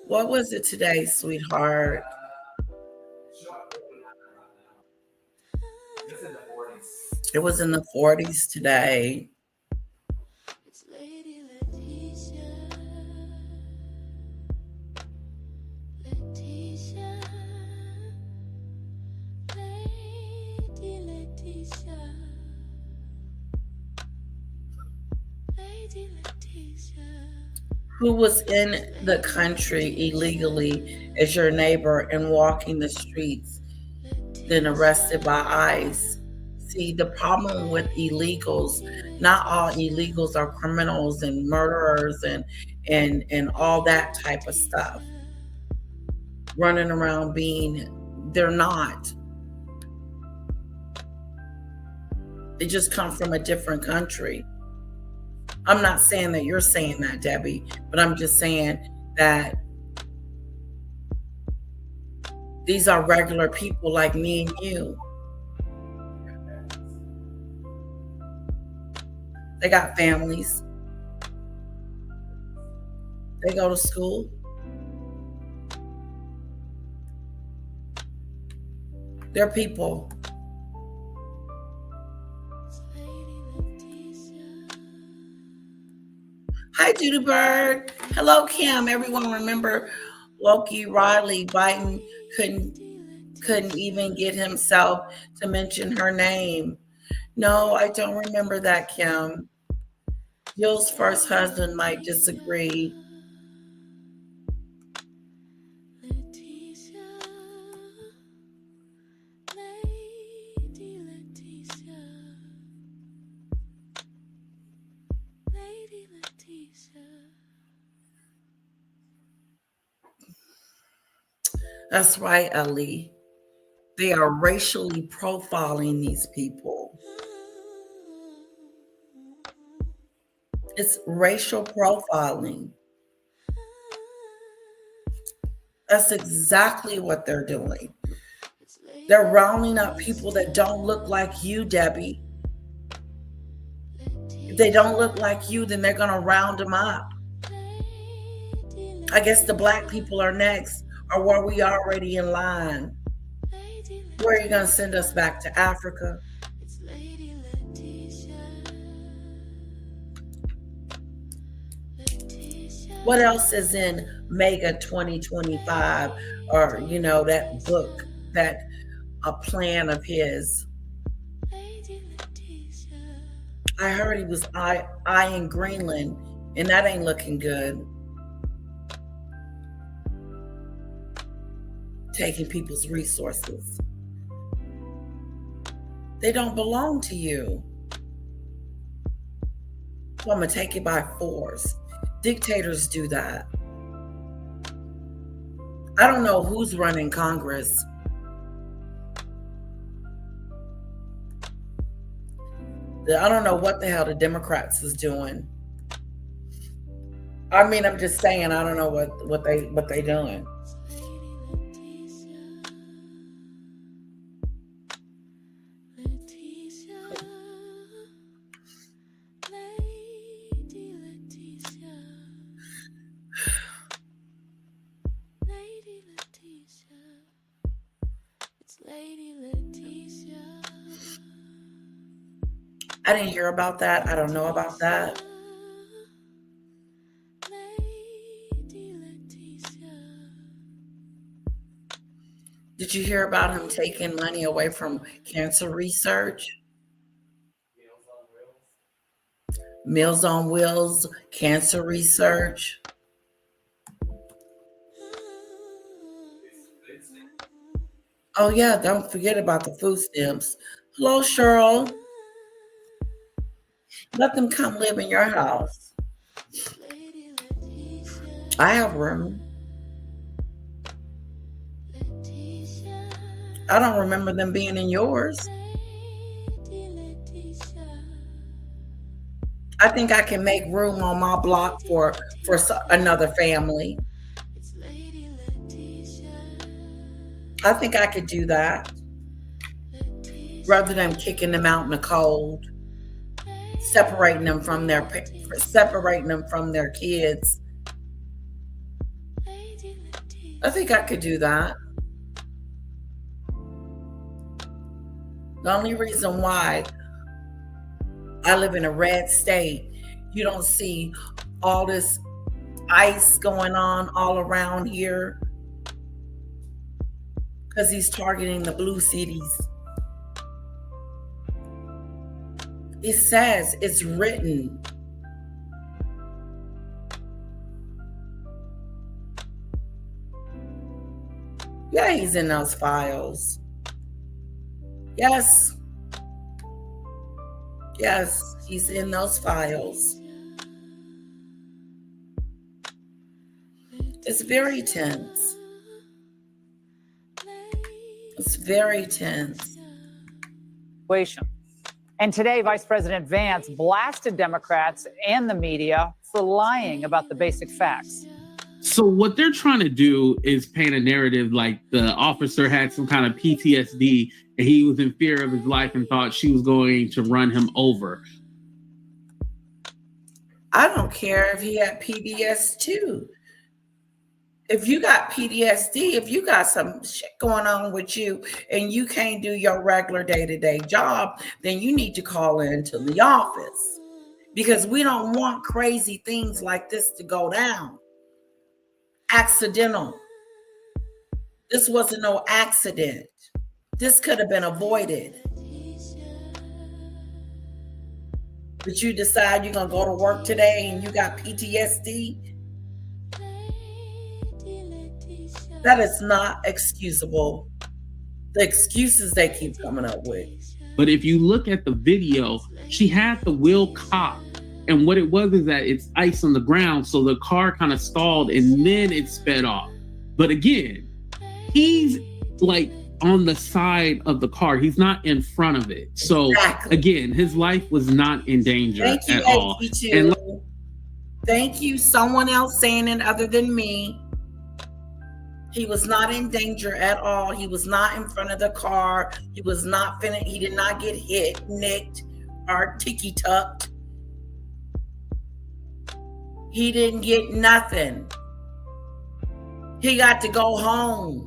What was it today, sweetheart? It was in the 40s today. Who was in the country illegally as your neighbor and walking the streets, then arrested by ICE? See, the problem with illegals, not all illegals are criminals and murderers and all that type of stuff. Running around they're not. They just come from a different country. I'm not saying that you're saying that, Debbie, but I'm just saying that these are regular people like me and you. They got families. They go to school. They're people. Hi, Judy Bird. Hello, Kim. Everyone remember Loki Riley? Biden couldn't even get himself to mention her name. No, I don't remember that, Kim. Jill's first husband might disagree. That's right, Ali. They are racially profiling these people. It's racial profiling. That's exactly what they're doing. They're rounding up people that don't look like you, Debbie. If they don't look like you, then they're going to round them up. I guess the black people are next, or were we already in line? Where are you going to send us back to Africa? What else is in Mega 2025, or that book, that a plan of his? I heard he was eyeing Greenland, and that ain't looking good. Taking people's resources. They don't belong to you. So I'm going to take it by force. Dictators do that. I don't know who's running Congress. I don't know what the hell the Democrats is doing. I mean, I'm just saying, I don't know what they doing. I didn't hear about that. I don't know about that. Did you hear about him taking money away from cancer research? Meals on Wheels, cancer research. Oh yeah, don't forget about the food stamps. Hello, Cheryl. Let them come live in your house. I have room. I don't remember them being in yours. I think I can make room on my block for another family. I think I could do that rather than kicking them out in the cold, separating them from their kids. I think I could do that. The only reason why I live in a red state, you don't see all this ice going on all around here, because he's targeting the blue cities. It says, it's written. Yeah, he's in those files. Yes. Yes, he's in those files. It's very tense. It's very tense. And today, Vice President Vance blasted Democrats and the media for lying about the basic facts. So what they're trying to do is paint a narrative like the officer had some kind of PTSD and he was in fear of his life and thought she was going to run him over. I don't care if he had PBS too. If you got PTSD, if you got some shit going on with you and you can't do your regular day-to-day job, then you need to call into the office, because we don't want crazy things like this to go down. Accidental. This wasn't no accident. This could have been avoided. But you decide you're going to go to work today and you got PTSD. That is not excusable. The excuses they keep coming up with. But if you look at the video, she had the wheel cocked. And what it was is that it's ice on the ground. So the car kind of stalled and then it sped off. But again, he's like on the side of the car. He's not in front of it. So again, his life was not in danger at all. And thank you. Someone else saying it other than me. He was not in danger at all. He was not in front of the car. He was not he did not get hit, nicked, or ticky tucked. He didn't get nothing. He got to go home.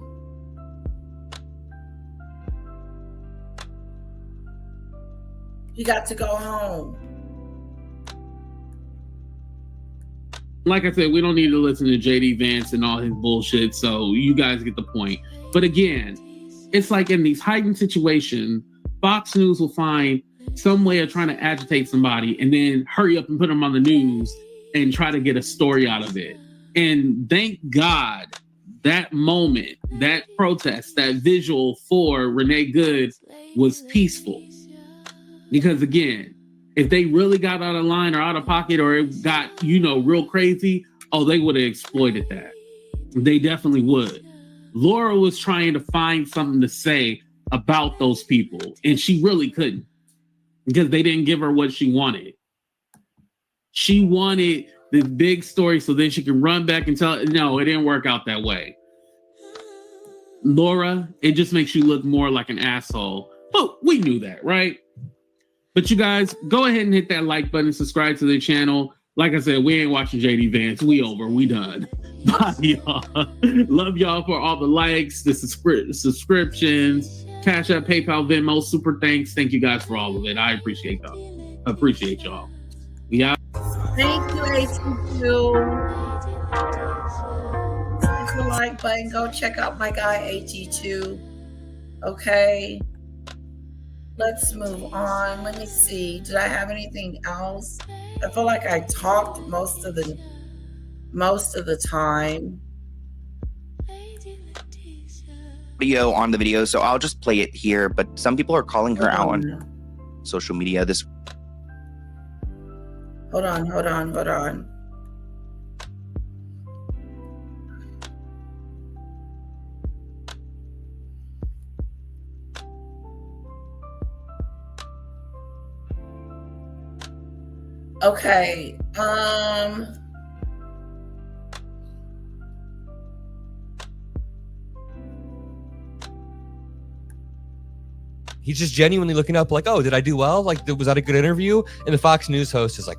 He got to go home. Like I said, we don't need to listen to JD Vance and all his bullshit, so you guys get the point. But again, it's like in these heightened situations, Fox News will find some way of trying to agitate somebody and then hurry up and put them on the news and try to get a story out of it. And thank God that moment, that protest, that visual for Renee Good was peaceful. Because again, if they really got out of line or out of pocket or it got, real crazy, they would have exploited that. They definitely would. Laura was trying to find something to say about those people, and she really couldn't because they didn't give her what she wanted. She wanted this big story so then she can run back and tell, no, it didn't work out that way. Laura, it just makes you look more like an asshole. But we knew that, right? But you guys, go ahead and hit that like button, subscribe to the channel. Like I said, we ain't watching JD Vance. We over, we done. Bye, y'all. Love y'all for all the likes, the subscriptions, Cash App, PayPal, Venmo, super thanks. Thank you guys for all of it. I appreciate y'all. Appreciate y'all. We out. Thank you, AT2. Hit the like button. Go check out my guy, AT2. Okay. Let's move on. Let me see. Did I have anything else? I feel like I talked most of the time. Video on the video, so I'll just play it here. But some people are calling her out on social media. Hold on. Okay. He's just genuinely looking up like, oh, did I do well? Like, was that a good interview? And the Fox News host is like,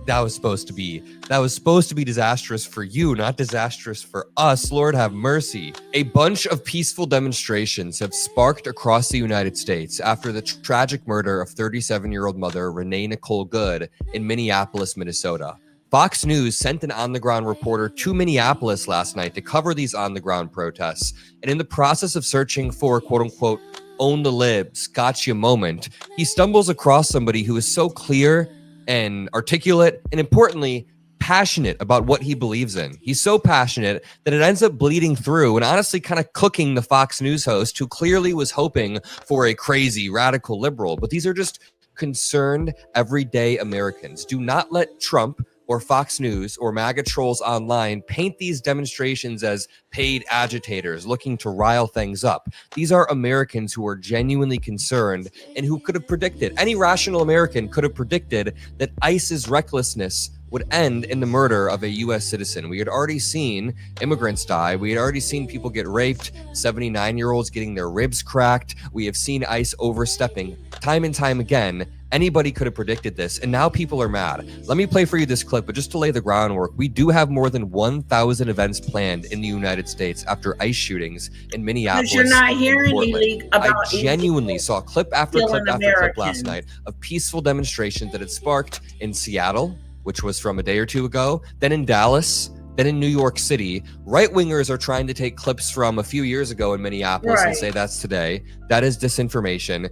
that was supposed to be disastrous for you, not disastrous for us. Lord have mercy. A bunch of peaceful demonstrations have sparked across the United States after the tragic murder of 37-year-old mother Renee Nicole Good in Minneapolis, Minnesota. Fox News sent an on-the-ground reporter to Minneapolis last night to cover these on-the-ground protests. And in the process of searching for, quote-unquote, own the libs, gotcha moment, he stumbles across somebody who is so clear and articulate and, importantly, passionate about what he believes in. He's so passionate that it ends up bleeding through and honestly kind of cooking the Fox News host, who clearly was hoping for a crazy, radical liberal. But these are just concerned, everyday Americans. Do not let Trump or Fox News or MAGA trolls online paint these demonstrations as paid agitators looking to rile things up. These are Americans who are genuinely concerned and who could have predicted, any rational American could have predicted, that ICE's recklessness would end in the murder of a U.S. citizen. We had already seen immigrants die. We had already seen people get raped, 79-year-olds getting their ribs cracked. We have seen ICE overstepping time and time again. Anybody could have predicted this, and now people are mad. Let me play for you this clip, but just to lay the groundwork, we do have more than 1,000 events planned in the United States after ICE shootings in Minneapolis. You're not hearing I genuinely saw clip after clip after clip last night of peaceful demonstrations that had sparked in Seattle, which was from a day or two ago, then in Dallas, then in New York City. Right-wingers are trying to take clips from a few years ago in Minneapolis and say that's today. That is disinformation.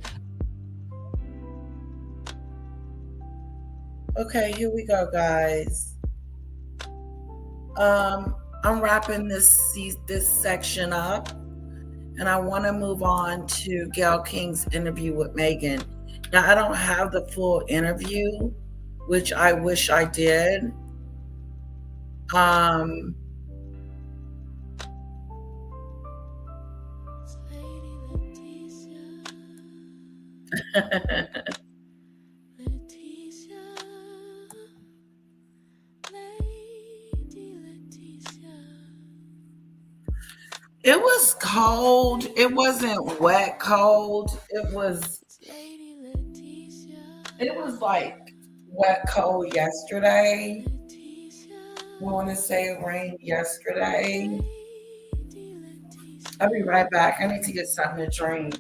Okay, here we go, guys. I'm wrapping this section up, and I want to move on to Gayle King's interview with Meghan. Now, I don't have the full interview, which I wish I did. It was cold. It wasn't wet cold. It was like wet cold yesterday. I want to say it rained yesterday. I'll be right back. I need to get something to drink.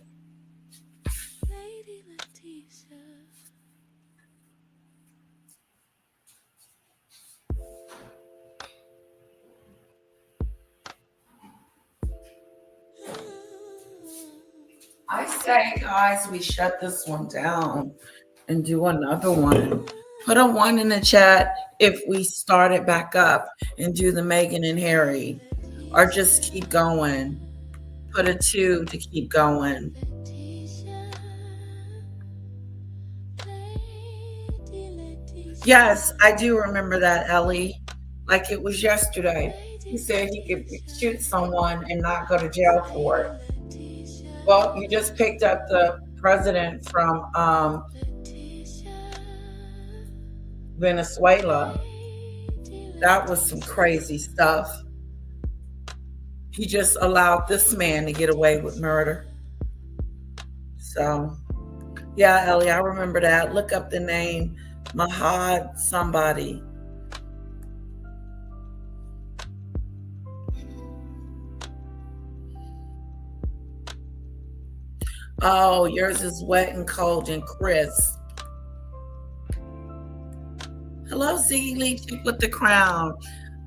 I say, guys, we shut this one down and do another one. Put a 1 in the chat if we start it back up and do the Meghan and Harry, or just keep going. Put a 2 to keep going. Yes, I do remember that, Ellie. Like it was yesterday. He said he could shoot someone and not go to jail for it. Well, you just picked up the president from Venezuela. That was some crazy stuff. He just allowed this man to get away with murder. So, yeah, Ellie, I remember that. Look up the name, Mahad somebody. Oh, yours is wet and cold and crisp. Hello, Ziggy Lee Chick with the crown.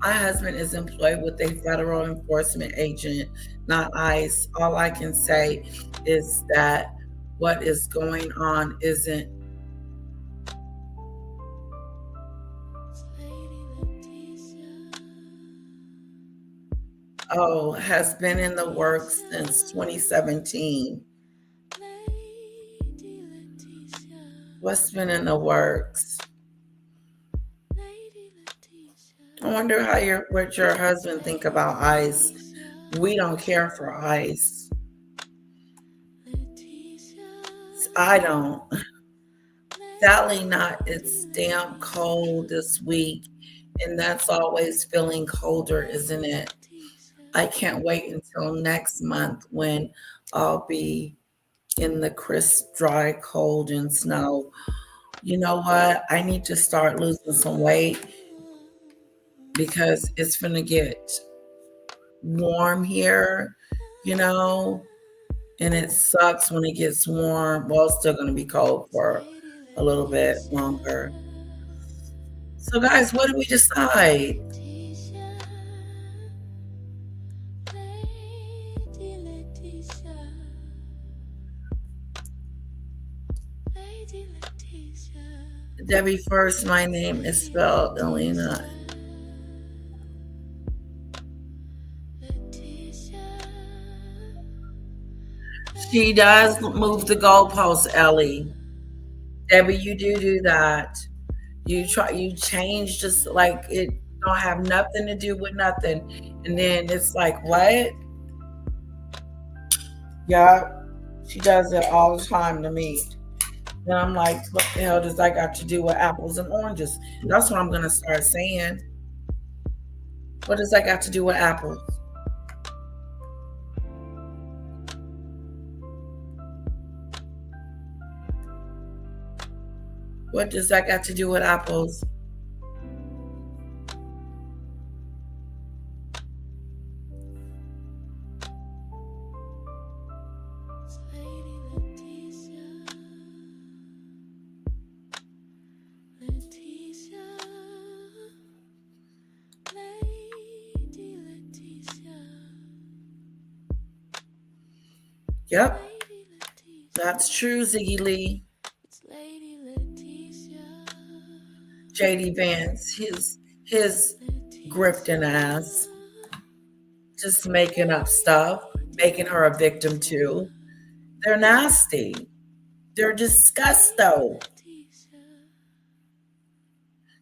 My husband is employed with a federal enforcement agent, not ICE. All I can say is that what is going on isn't. Oh, has been in the works since 2017. What's been in the works? I wonder what your husband think about ICE. We don't care for ICE. I don't. Sadly not. It's damn cold this week, and that's always feeling colder, isn't it? I can't wait until next month when I'll be in the crisp, dry, cold, and snow. You know what? I need to start losing some weight because it's going to get warm here, you know, and it sucks when it gets warm. Well, it's still going to be cold for a little bit longer. So, guys, what did we decide? Debbie first, my name is spelled Elena. She does move the goalposts, Ellie. Debbie, you do that. You change just like it don't have nothing to do with nothing. And then it's like, what? Yeah, she does it all the time to me. And I'm like, what the hell does that got to do with apples and oranges? That's what I'm going to start saying. What does that got to do with apples? What does that got to do with apples? Yep, that's true, Ziggy Lee. JD Vance, his grifting ass, just making up stuff, making her a victim too. They're nasty. They're disgusting.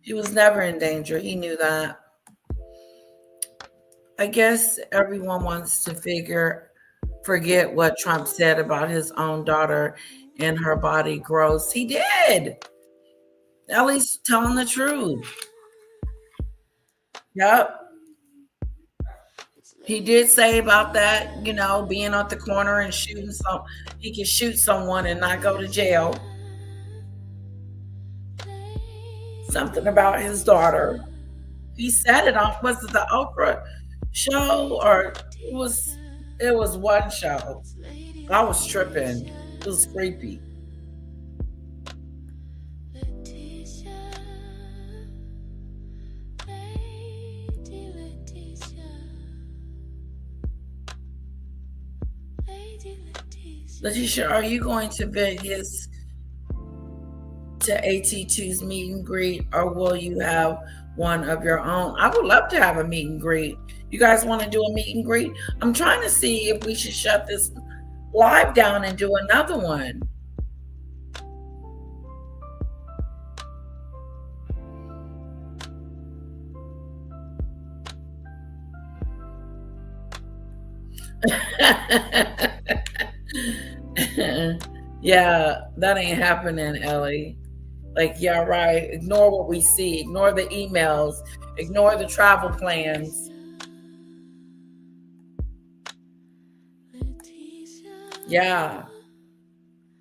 He was never in danger. He knew that. I guess everyone wants to forget what Trump said about his own daughter and her body gross. He did. At least telling the truth. Yep. He did say about that, you know, being at the corner and shooting he could shoot someone and not go to jail. Something about his daughter. He said it on, was it the Oprah show or it was one show. I was tripping. It was creepy. Letitia, are you going to bid to AT2's meet and greet, or will you have one of your own? I would love to have a meet and greet. You guys want to do a meet and greet? I'm trying to see if we should shut this live down and do another one. Yeah, that ain't happening, Ellie. Like, yeah, right. Ignore what we see. Ignore the emails. Ignore the travel plans. Yeah.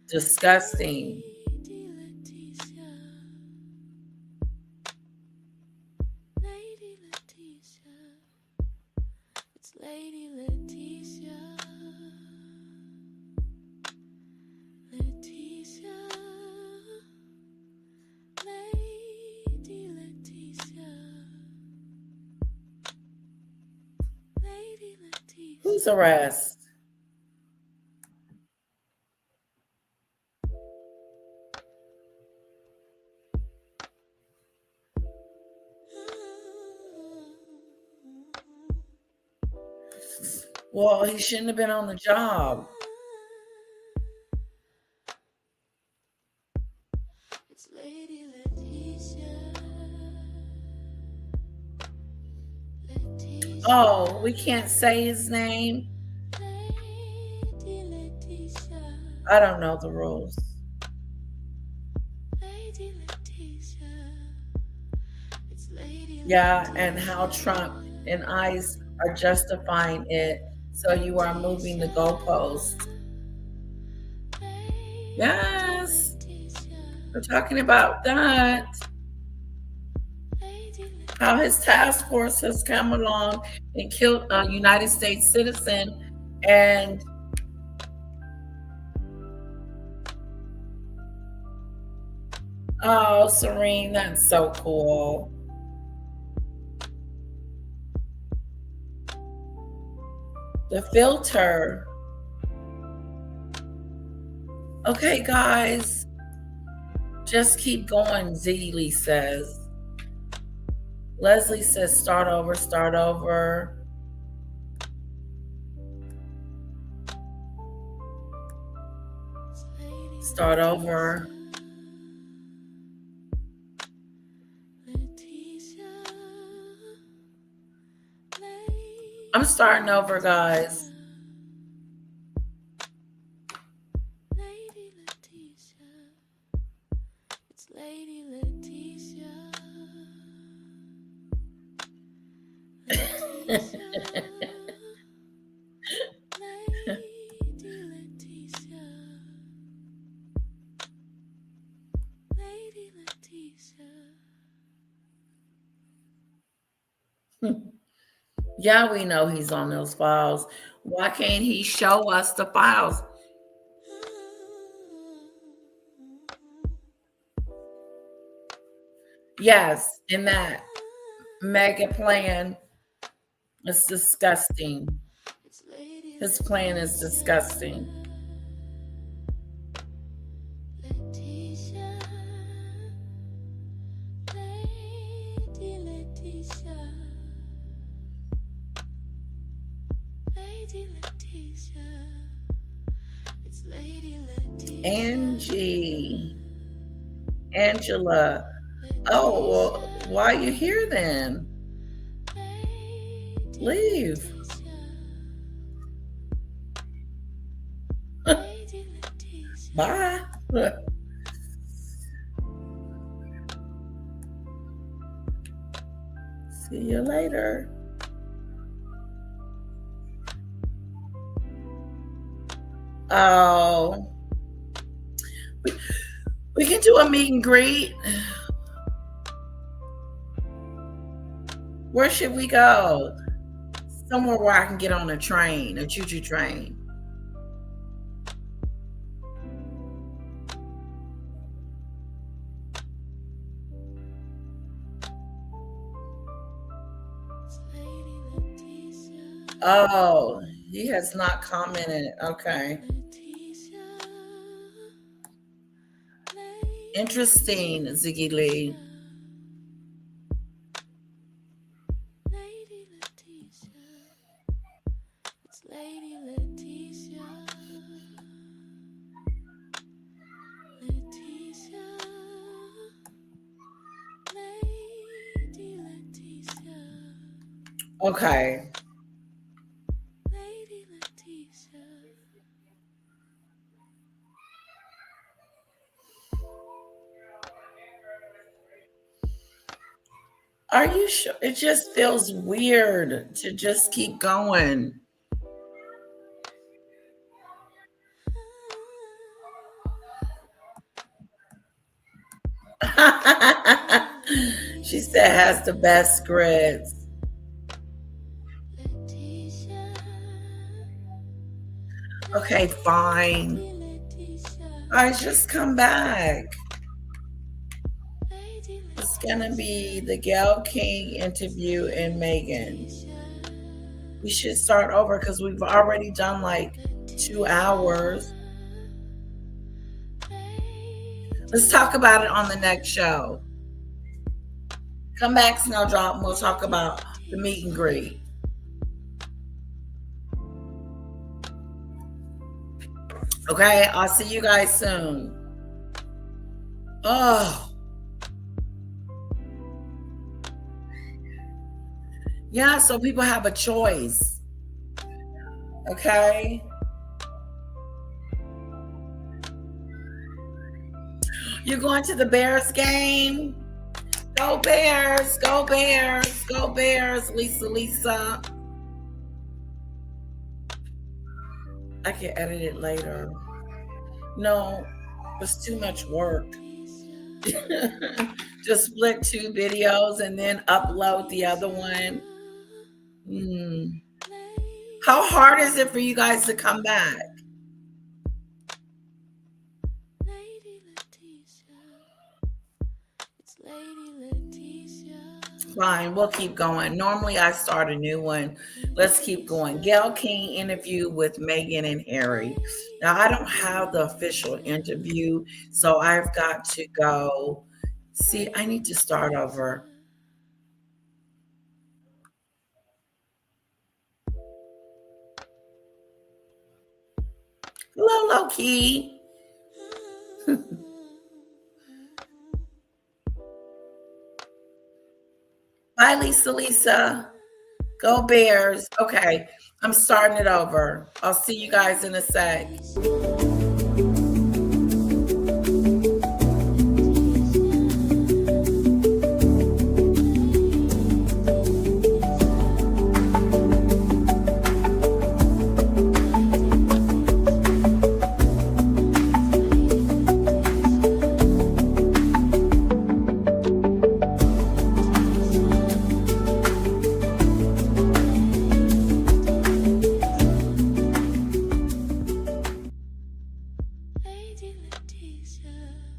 Disgusting. Whose arrest? Well, he shouldn't have been on the job. Oh, we can't say his name. I don't know the rules. Yeah, and how Trump and ICE are justifying it. So you are moving the goalpost. Yes, we're talking about that. How his task force has come along and killed a United States citizen, and oh, Serene, that's so cool. The filter. Okay, guys, just keep going, Zeely says. Leslie says, start over, start over. Start over. I'm starting over, guys. Yeah, we know he's on those files. Why can't he show us the files? Yes, in that mega plan, it's disgusting. His plan is disgusting. Angela. Oh, well, why are you here then? Leave. Bye. See you later. Oh. We can do a meet and greet. Where should we go? Somewhere where I can get on a train, a choo-choo train. Oh, he has not commented. Okay. Interesting, Ziggy Lee. Okay. Are you sure? It just feels weird to just keep going. She said has the best grids. Okay, fine. I just come back. It's gonna be the Gayle King interview and Meghan. we should start over because we've already done like 2 hours. Let's talk about it on the next show. Come back, Snowdrop, and we'll talk about the meet and greet. Okay, I'll see you guys soon. Oh. Yeah, so people have a choice. Okay? You're going to the Bears game? Go Bears, go Bears, go Bears, Lisa. I can edit it later. No, it's too much work. Just split 2 videos and then upload the other one. How hard is it for you guys to come back? Fine, we'll keep going. Normally I start a new one. Let's keep going. Gayle King interview with Meghan and Harry. Now I don't have the official interview, so I've got to go. See, I need to start over. Hello, Loki. Bye, Lisa. Go Bears. Okay, I'm starting it over. I'll see you guys in a sec. Lady Leticia.